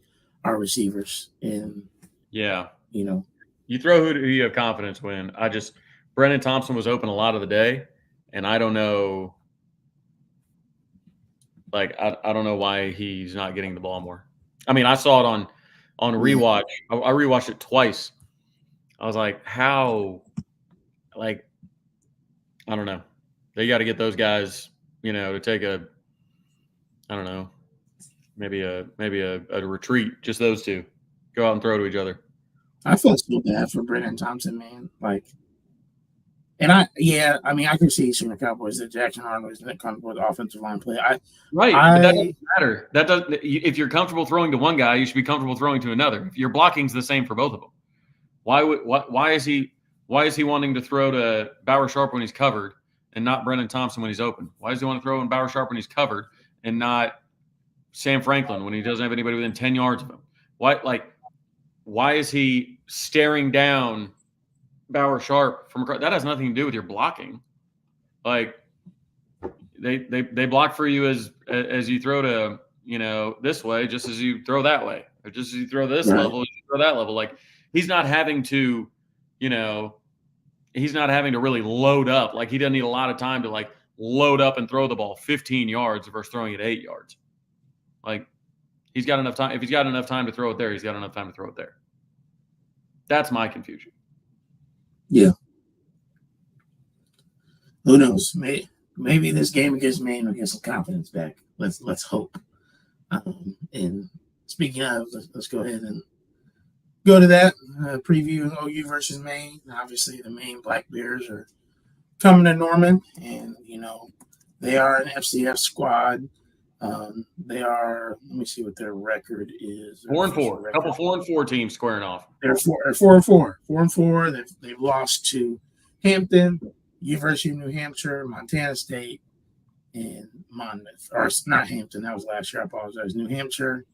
receivers, and Yeah. you throw who you have confidence when. Brennan Thompson was open a lot of the day, and I don't know. Like I don't know why he's not getting the ball more. I mean, I saw it on rewatch. I rewatched it twice. I was like, how? Like, I don't know. They got to get those guys, to take I don't know, maybe a retreat. Just those two, go out and throw to each other. I feel so bad for Brennan Thompson, man. Like, and I can see from the Cowboys that Jackson Arnold is not comfortable with offensive line play. But that doesn't matter. That doesn't. If you're comfortable throwing to one guy, you should be comfortable throwing to another. If your blocking's the same for both of them, why is he wanting to throw to Bauer Sharp when he's covered and not Brennan Thompson when he's open? Why does he want to throw in Bauer Sharp when he's covered and not Sam Franklin when he doesn't have anybody within 10 yards of him? Why is he staring down Bauer Sharp from across? That has nothing to do with your blocking. Like they block for you as you throw to this way, just as you throw that way, or just as you throw this level, as you throw that level. Like he's not having to, he's not having to really load up. Like he doesn't need a lot of time to like load up and throw the ball 15 yards versus throwing it 8 yards. Like he's got enough time. If he's got enough time to throw it there, he's got enough time to throw it there. That's my confusion. Yeah. Who knows? Maybe this game against Maine will get some confidence back. Let's hope. And speaking of, let's go ahead and go to that preview of OU versus Maine. Obviously, the Maine Black Bears are coming to Norman, and they are an FCS squad. They are. Let me see what their record is. 4-4. A couple 4-4 teams squaring off. They're 4-4. 4-4. They've lost to Hampton, University of New Hampshire, Montana State, and Monmouth. Or it's not Hampton. That was last year. I apologize. New Hampshire,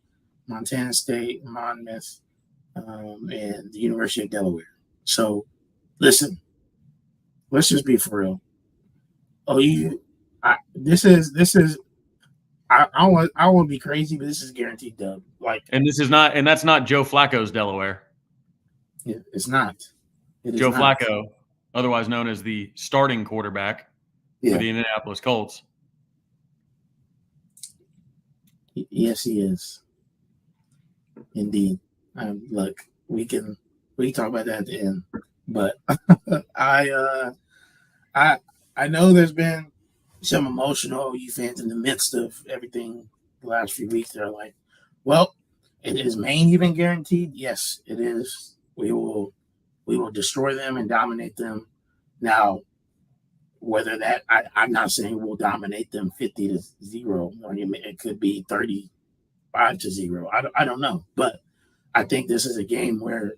Montana State, Monmouth, and the University of Delaware. So, listen. Let's just be for real. This is. I want to be crazy, but this is guaranteed dub. And that's not Joe Flacco's Delaware. It's not. Joe Flacco, otherwise known as the starting quarterback for the Indianapolis Colts. Yes, he is. Indeed. Look, we can talk about that at the end, but I know there's been some emotional OU fans in the midst of everything the last few weeks. They're like, well, is Maine even guaranteed? Yes, it is. We will destroy them and dominate them. Now, whether that I'm not saying we'll dominate them 50-0. I mean, it could be 35-0. I don't know, but I think this is a game where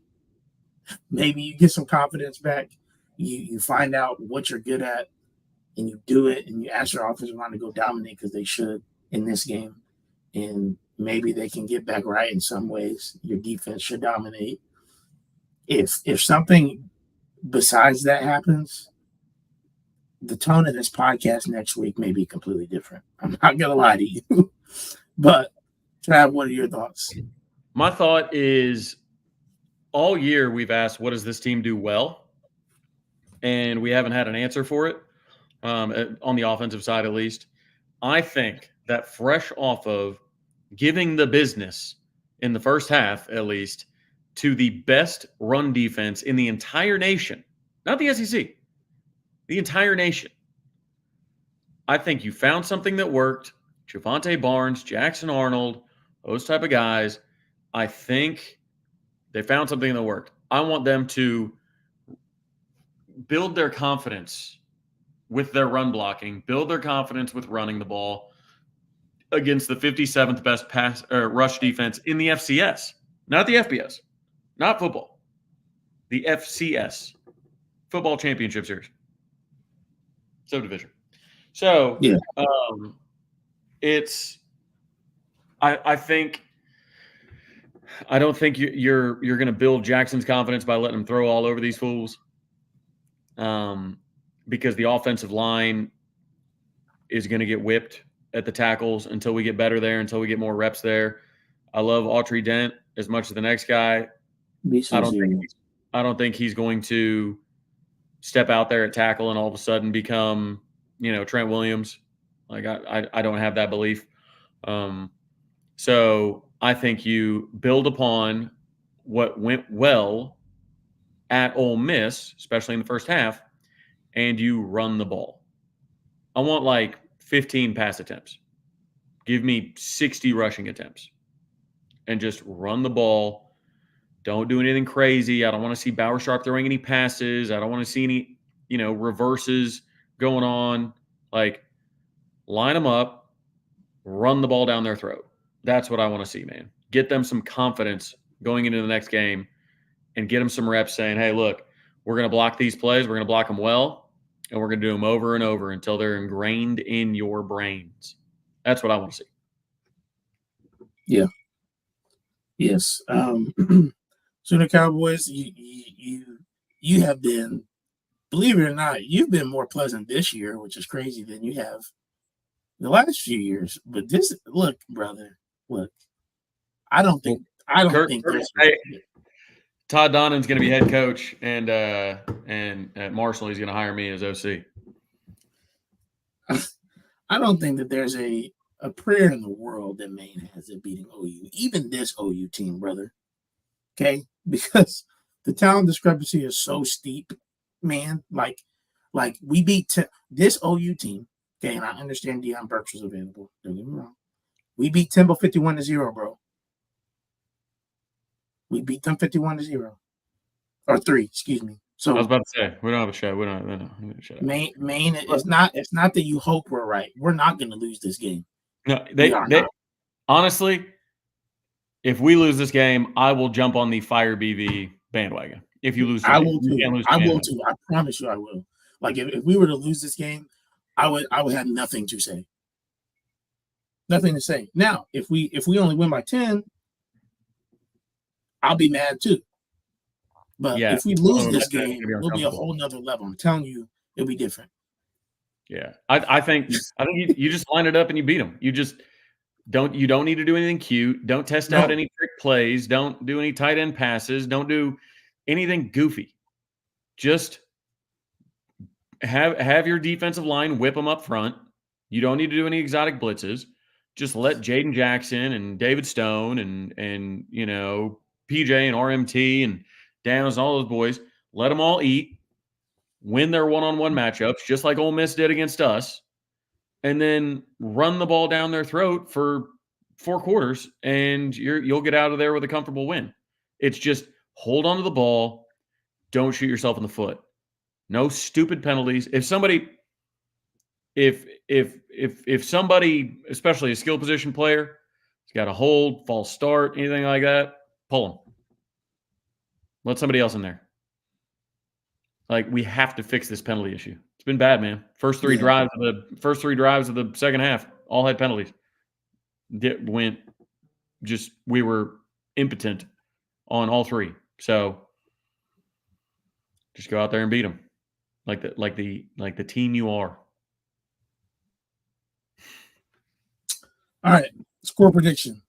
maybe you get some confidence back. You find out what you're good at, and you do it, and you ask your offensive line to go dominate because they should in this game. And maybe they can get back right in some ways. Your defense should dominate. If something besides that happens, the tone of this podcast next week may be completely different. I'm not going to lie to you. But, Trav, what are your thoughts? My thought is all year we've asked, what does this team do well? And we haven't had an answer for it. On the offensive side, at least. I think that fresh off of giving the business in the first half, at least, to the best run defense in the entire nation, not the SEC, the entire nation. I think you found something that worked. Javonte Barnes, Jackson Arnold, those type of guys. I think they found something that worked. I want them to build their confidence with their run blocking, build their confidence with running the ball against the 57th best pass or rush defense in the FCS, not the FBS, not football, the FCS, Football Championship Series, subdivision. So Yeah. it's, I don't think you're going to build Jackson's confidence by letting him throw all over these fools. Because the offensive line is going to get whipped at the tackles until we get better there, until we get more reps there. I love Autry Dent as much as the next guy. I don't think he's going to step out there at tackle and all of a sudden become, Trent Williams. Like I don't have that belief. So I think you build upon what went well at Ole Miss, especially in the first half, and you run the ball. I want like 15 pass attempts. Give me 60 rushing attempts and just run the ball. Don't do anything crazy. I don't want to see Bauer Sharp throwing any passes. I don't want to see any, reverses going on. Like, line them up, run the ball down their throat. That's what I want to see, man. Get them some confidence going into the next game and get them some reps saying, hey, look, we're going to block these plays. We're going to block them well, and we're going to do them over and over until they're ingrained in your brains. That's what I want to see. Yeah. Yes. So the Cowboys, you have been, believe it or not, you've been more pleasant this year, which is crazy, than you have the last few years. But look, brother, I don't think this. Hey, Todd Donnan's going to be head coach, and at Marshall, he's going to hire me as OC. I don't think that there's a prayer in the world that Maine has at beating OU, even this OU team, brother. Okay, because the talent discrepancy is so steep, man. Like we beat this OU team. Okay, and I understand Deion Burks was available. Don't get me wrong. We beat Temple 51-0, bro. We beat them 51-0. Or 3, excuse me. So I was about to say, we don't have a shot. We don't have a shot. Maine, it's not that you hope we're right. We're not going to lose this game. No, they honestly, if we lose this game, I will jump on the Fire BV bandwagon. If you lose, I will too. I will too. I promise you, I will. Like if we were to lose this game, I would have nothing to say. Nothing to say. Now, if we only win by 10, I'll be mad too. But if we lose this game, it'll be a whole nother level. I'm telling you, it'll be different. Yeah, I think you just line it up and you beat them. You just don't need to do anything cute. Don't test out any trick plays. Don't do any tight end passes. Don't do anything goofy. Just have your defensive line whip them up front. You don't need to do any exotic blitzes. Just let Jaden Jackson and David Stone and PJ and RMT and Danos and all those boys, let them all eat, win their one-on-one matchups, just like Ole Miss did against us, and then run the ball down their throat for 4 quarters, and you'll get out of there with a comfortable win. It's just hold on to the ball, don't shoot yourself in the foot. No stupid penalties. If somebody, especially a skill position player, has got a hold, false start, anything like that, pull them. Let somebody else in there. Like, we have to fix this penalty issue. It's been bad, man. First three drives of the second half all had penalties. We were impotent on all 3. So just go out there and beat them, like the team you are. All right, score prediction.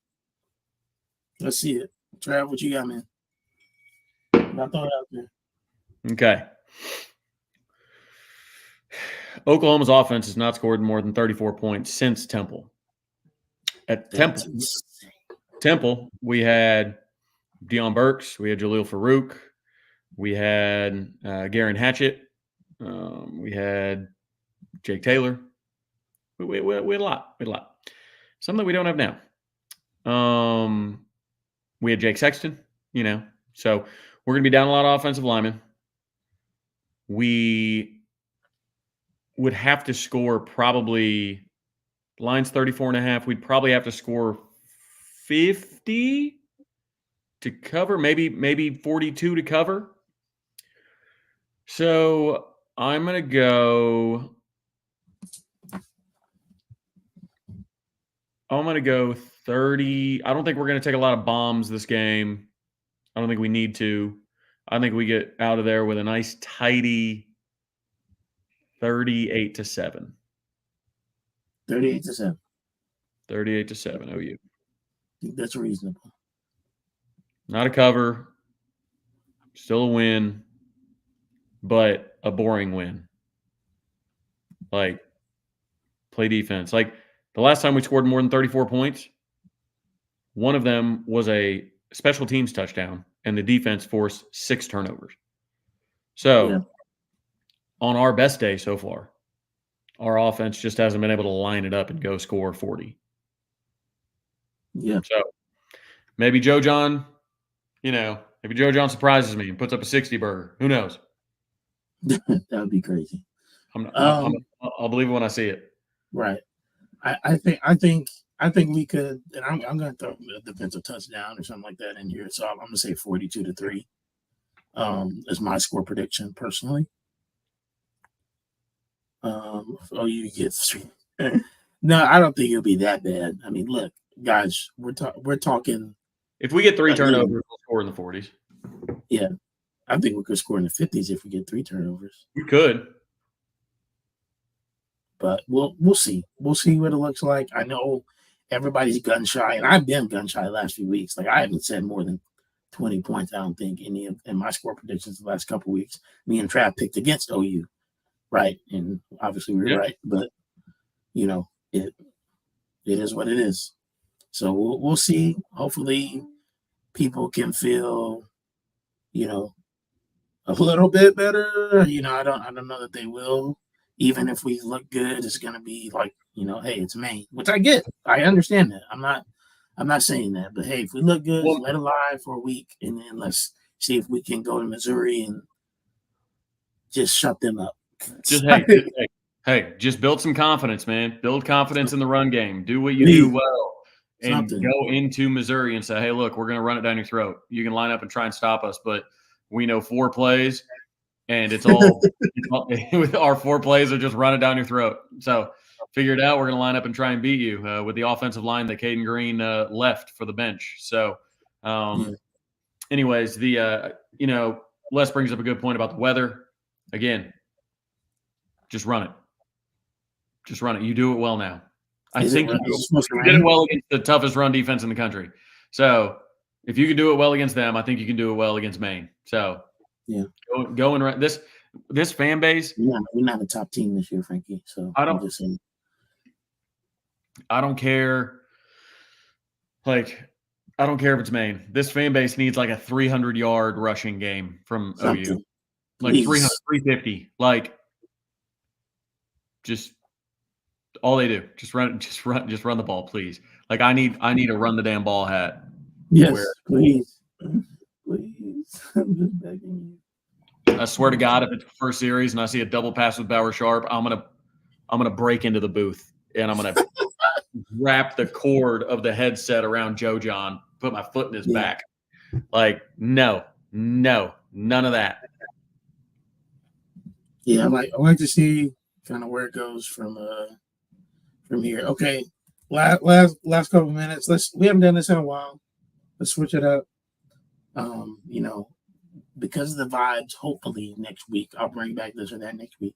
Let's see it. Trav, what you got, man? I'll throw it out there. Okay. Oklahoma's offense has not scored more than 34 points since Temple. At Temple, we had Deion Burks, we had Jaleel Farouk, we had Garen Hatchett, we had Jake Taylor. We had a lot. Something that we don't have now. We had Jake Sexton, so we're going to be down a lot of offensive linemen. We would have to score probably line's 34.5. We'd probably have to score 50 to cover, maybe 42 to cover. So I'm going to go 30. I don't think we're going to take a lot of bombs this game. I don't think we need to. I think we get out of there with a nice tidy 38-7. 38-7. 38-7 OU. I think that's reasonable. Not a cover, still a win, but a boring win. Like, play defense. Like, the last time we scored more than 34 points, one of them was a special teams touchdown, and the defense forced 6 turnovers. So, on our best day so far, our offense just hasn't been able to line it up and go score 40. Yeah. So, maybe Joe John, maybe Joe John surprises me and puts up a 60 burger. Who knows? That would be crazy. I'll believe it when I see it. Right. I think we could, and I'm going to throw a defensive touchdown or something like that in here. So I'm going to say 42-3 is my score prediction personally. You get 3. No, I don't think it'll be that bad. I mean, look, guys, we're talking. If we get 3 turnovers, we'll score in the 40s. Yeah, I think we could score in the 50s if we get 3 turnovers. We could. But we'll see. We'll see what it looks like. I know everybody's gun shy, and I've been gun shy the last few weeks. Like, I haven't said more than 20 points, I don't think, in my score predictions the last couple of weeks. Me and Trav picked against OU, right? And obviously we were right. But, it is what it is. So we'll see. Hopefully people can feel, a little bit better. I don't know that they will. Even if we look good, it's gonna be like, hey, it's Maine, which I get. I understand that. I'm not saying that, but hey, if we look good, let it lie for a week, and then let's see if we can go to Missouri and just shut them up. Just build some confidence, man. Build confidence in the run game. Do what you do well, and go into Missouri and say, hey, look, we're gonna run it down your throat. You can line up and try and stop us, but we know 4 plays. And it's all with our 4 plays are just run it down your throat. So figure it out. We're going to line up and try and beat you with the offensive line that Caden Green left for the bench. So, anyways, Les brings up a good point about the weather. Again, just run it. Just run it. You do it well now. I think you did it well against the toughest run defense in the country. So if you can do it well against them, I think you can do it well against Maine. So. Yeah, go and run this fan base. We're not a top team this year, Frankie. So I don't care. Like, I don't care if it's Maine. This fan base needs like a 300-yard rushing game from OU, like 300, 350. Like, just all they do, just run the ball, please. Like, I need a run the damn ball hat. Yes, please. Please, I'm just begging you. I swear to God, if it's the first series and I see a double pass with Bauer Sharp, I'm gonna break into the booth and I'm gonna wrap the cord of the headset around Joe John, put my foot in his back. Like, no, none of that. Yeah, I like to see kind of where it goes from here. Okay, last couple minutes. We haven't done this in a while. Let's switch it up. Because of the vibes, hopefully next week I'll bring back this or that next week.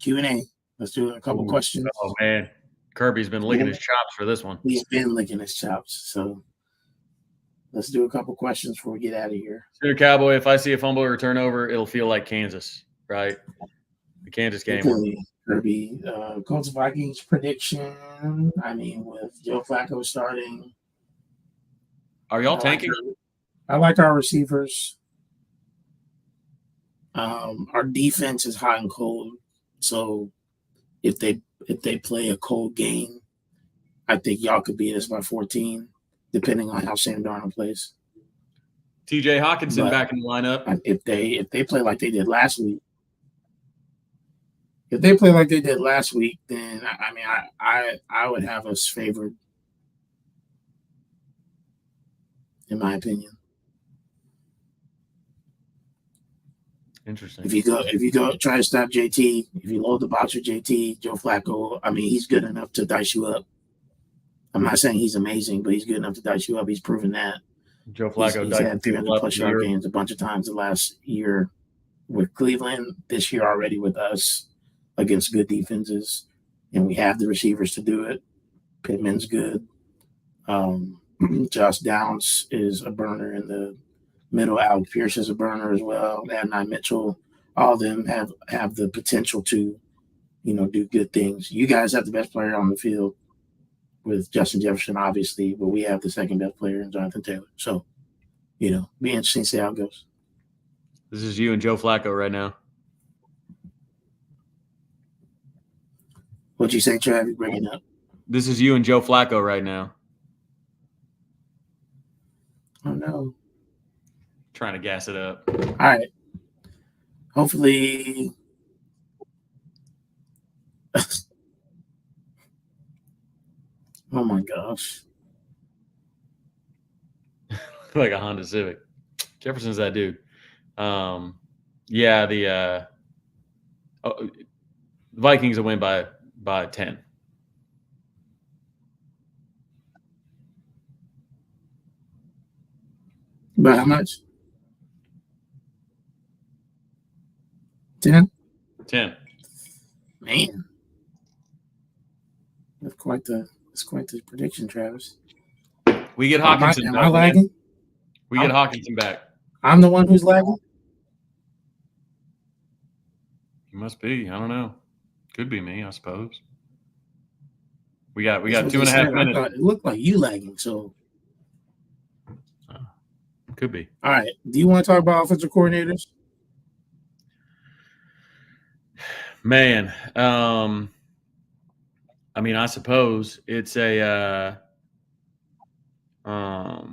Q&A. Let's do a couple questions. Oh man, Kirby's been licking his chops for this one. He's been licking his chops. So let's do a couple questions before we get out of here. Sooner Cowboy, if I see a fumble or a turnover, it'll feel like Kansas, right? The Kansas game. Okay. Kirby, Colts Vikings prediction. I mean, with Joe Flacco starting. Are y'all tanking? I like our receivers. Our defense is hot and cold. So if they play a cold game, I think y'all could beat us by 14, depending on how Sam Darnold plays. TJ Hawkinson back in the lineup. If they play like they did last week, If they play like they did last week, then I would have us favored, in my opinion. Interesting. If you go try to stop JT, if you load the box with JT, Joe Flacco, I mean, he's good enough to dice you up. I'm not saying he's amazing, but he's good enough to dice you up. He's proven that. Joe Flacco He's had 300 plus yard games a bunch of times the last year with Cleveland, this year already with us against good defenses, and we have the receivers to do it. Pittman's good. Josh Downs is a burner in the middle. Alec Pierce is a burner as well. Adonai Mitchell, all of them have the potential to, do good things. You guys have the best player on the field with Justin Jefferson, obviously, but we have the second best player in Jonathan Taylor. So, be interesting to see how it goes. This is you and Joe Flacco right now. What'd you say, Travis? Bringing up. This is you and Joe Flacco right now. Oh no. Trying to gas it up. All right. Hopefully. Oh my gosh. Like a Honda Civic. Jefferson's that dude. Yeah, the Vikings will win by 10. By how much? 10? 10. Man. That's quite the prediction, Travis. We get Hawkinson Am back. I lagging? We get Hawkinson back. I'm the one who's lagging? You must be. I don't know. Could be me, I suppose. We got 2.5 minutes. It looked like you lagging, so. Could be. All right. Do you want to talk about offensive coordinators? Man, I suppose it's a I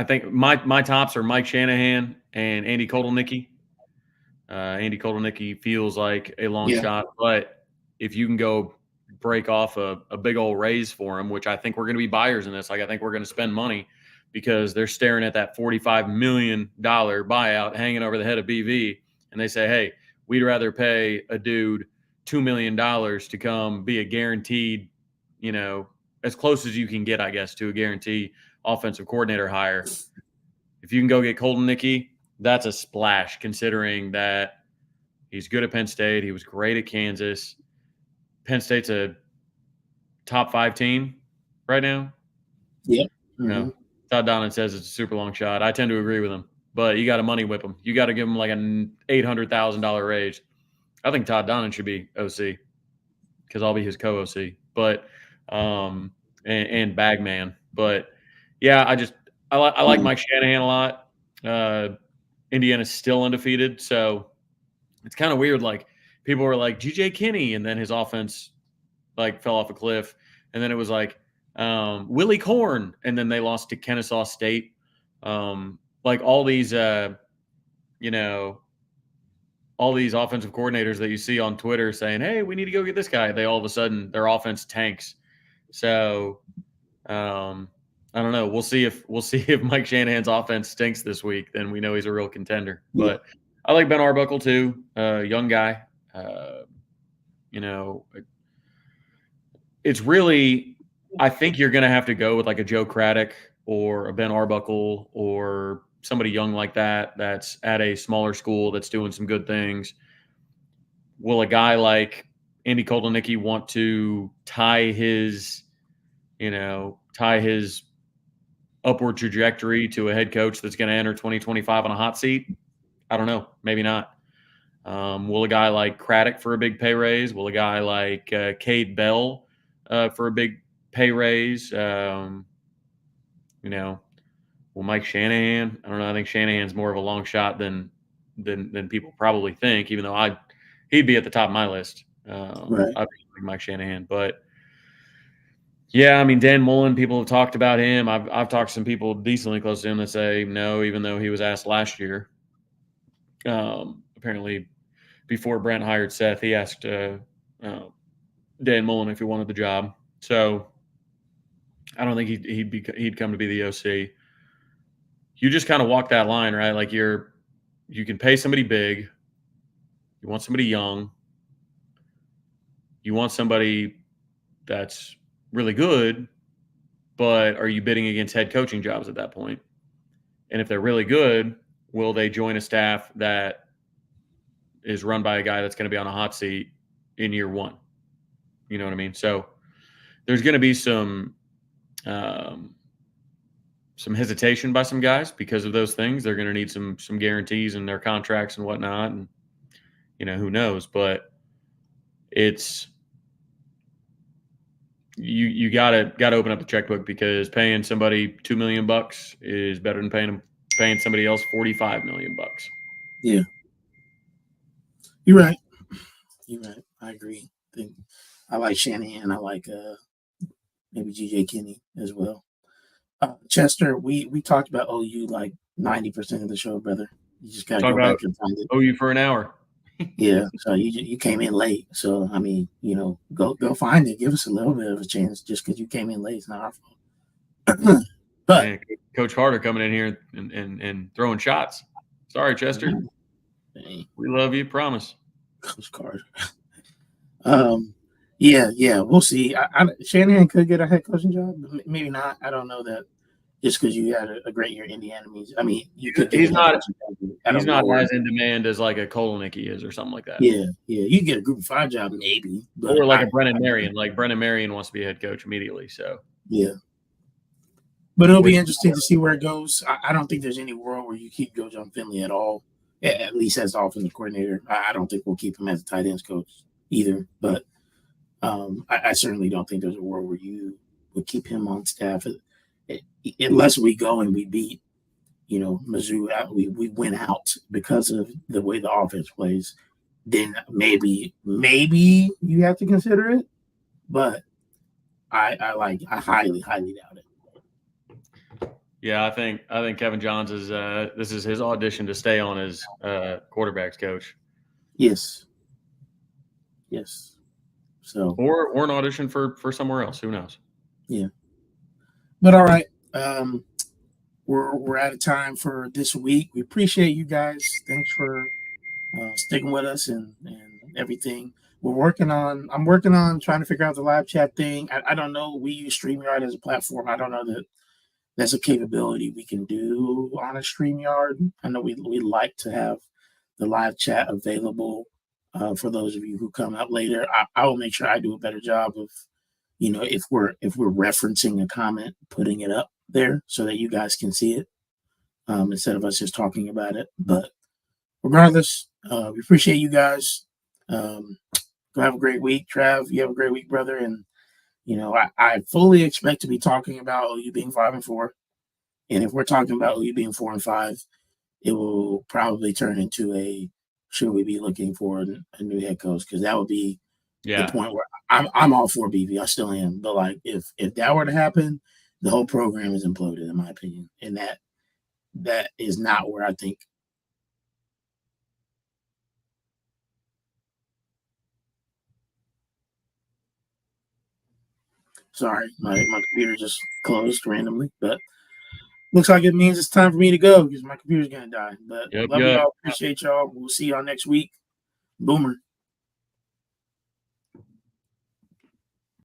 think my tops are Mike Shanahan and Andy Kotelnicki. Andy Kotelnicki feels like a long shot, but if you can go break off a big old raise for him, which I think we're going to be buyers in this. Like, I think we're going to spend money because they're staring at that $45 million buyout hanging over the head of BV. And they say, hey, we'd rather pay a dude $2 million to come be a guaranteed, as close as you can get, I guess, to a guaranteed offensive coordinator hire. If you can go get Kotelnicki, that's a splash, considering that he's good at Penn State. He was great at Kansas. Penn State's a top 5 team right now. Yep. Mm-hmm. Todd Donnan says it's a super long shot. I tend to agree with him, but you got to money whip him. You got to give him like an $800,000 raise. I think Todd Donnan should be OC because I'll be his co-OC, but and Bagman. But yeah, I like Mike Shanahan a lot. Indiana's still undefeated, so it's kind of weird. Like, people were like GJ Kinney, and then his offense fell off a cliff, and then it was like Willie Korn, and then they lost to Kennesaw State. All these all these offensive coordinators that you see on Twitter saying, hey, we need to go get this guy, they all of a sudden their offense tanks. So I don't know. We'll see if Mike Shanahan's offense stinks this week, then we know he's a real contender. Yeah. But I like Ben Arbuckle too, young guy. It's really, I think you're going to have to go with like a Joe Craddock or a Ben Arbuckle or somebody young like that that's at a smaller school that's doing some good things. Will a guy like Andy Kotelnicki want to tie his upward trajectory to a head coach that's going to enter 2025 on a hot seat? I don't know. Maybe not. Will a guy like Craddock for a big pay raise? Will a guy like Cade Bell for a big pay raise? Will Mike Shanahan? I don't know. I think Shanahan's more of a long shot than people probably think, even though he'd be at the top of my list. Right. I like Mike Shanahan, but yeah, Dan Mullen, people have talked about him. I've talked to some people decently close to him that say no, even though he was asked last year. apparently before Brent hired Seth, he asked Dan Mullen if he wanted the job. So I don't think he'd come to be the OC. You just kind of walk that line, right? Like you can pay somebody big. You want somebody young. You want somebody that's really good, but are you bidding against head coaching jobs at that point? And if they're really good, will they join a staff that is run by a guy that's going to be on a hot seat in year one? You know what I mean? So there's going to be some hesitation by some guys because of those things. They're going to need some guarantees in their contracts and whatnot, and who knows? But it's you gotta open up the checkbook, because paying somebody $2 million is better than paying somebody else $45 million. Yeah, you're right. I agree. I like Shanahan. I like maybe GJ Kinney as well. Chester, we talked about OU like 90% of the show, brother. You just gotta Talk go about back and find it. OU for an hour. Yeah, so you came in late. So I mean, go find it. Give us a little bit of a chance. Just because you came in late, it's not our fault. But Man, Coach Carter coming in here and throwing shots. Sorry, Chester. Dang, We love you. Promise. Coach Carter. Yeah, we'll see. Shanahan could get a head coaching job, but maybe not. I don't know that. Just because you had a great year in Indiana means, I mean, you could get He's a head not. coaching job at He's a not lower- as in demand as like a Kolonicky is, or something like that. Yeah, you get a Group of 5 job maybe, but Or like a Brennan Marion. Like Brennan Marion wants to be a head coach immediately. So yeah. But it'll be interesting to see where it goes. I don't think there's any world where you keep Joe John Finley at all, at least as the offensive coordinator. I don't think we'll keep him as a tight ends coach either. But I certainly don't think there's a world where you would keep him on staff, unless we go and we beat, Mizzou. We win out because of the way the offense plays. Then maybe you have to consider it. But I highly doubt it. yeah, I think Kevin Johns is this is his audition to stay on as quarterbacks coach. Yes. So Or an audition for somewhere else. Who knows? yeah. But all right. We're out of time for this week. We appreciate you guys. Thanks for sticking with us and everything. I'm working on trying to figure out the live chat thing. I don't know. We use StreamYard as a platform. I don't know that that's a capability we can do on a StreamYard. I know we like to have the live chat available for those of you who come up later. I will make sure I do a better job of, if we're referencing a comment, putting it up there so that you guys can see it instead of us just talking about it. But regardless, we appreciate you guys. Go have a great week. Trav, you have a great week, brother. And, I fully expect to be talking about OU being 5-4. And if we're talking about OU being 4-5, it will probably turn into a should we be looking for a new head coach? Because that would be the point where I'm all for BV. I still am. But like if that were to happen, the whole program is imploded, in my opinion. And that is not where I think. Sorry, my computer just closed randomly, but looks like it means it's time for me to go because my computer's gonna die. But love y'all, appreciate y'all. We'll see y'all next week. Boomer.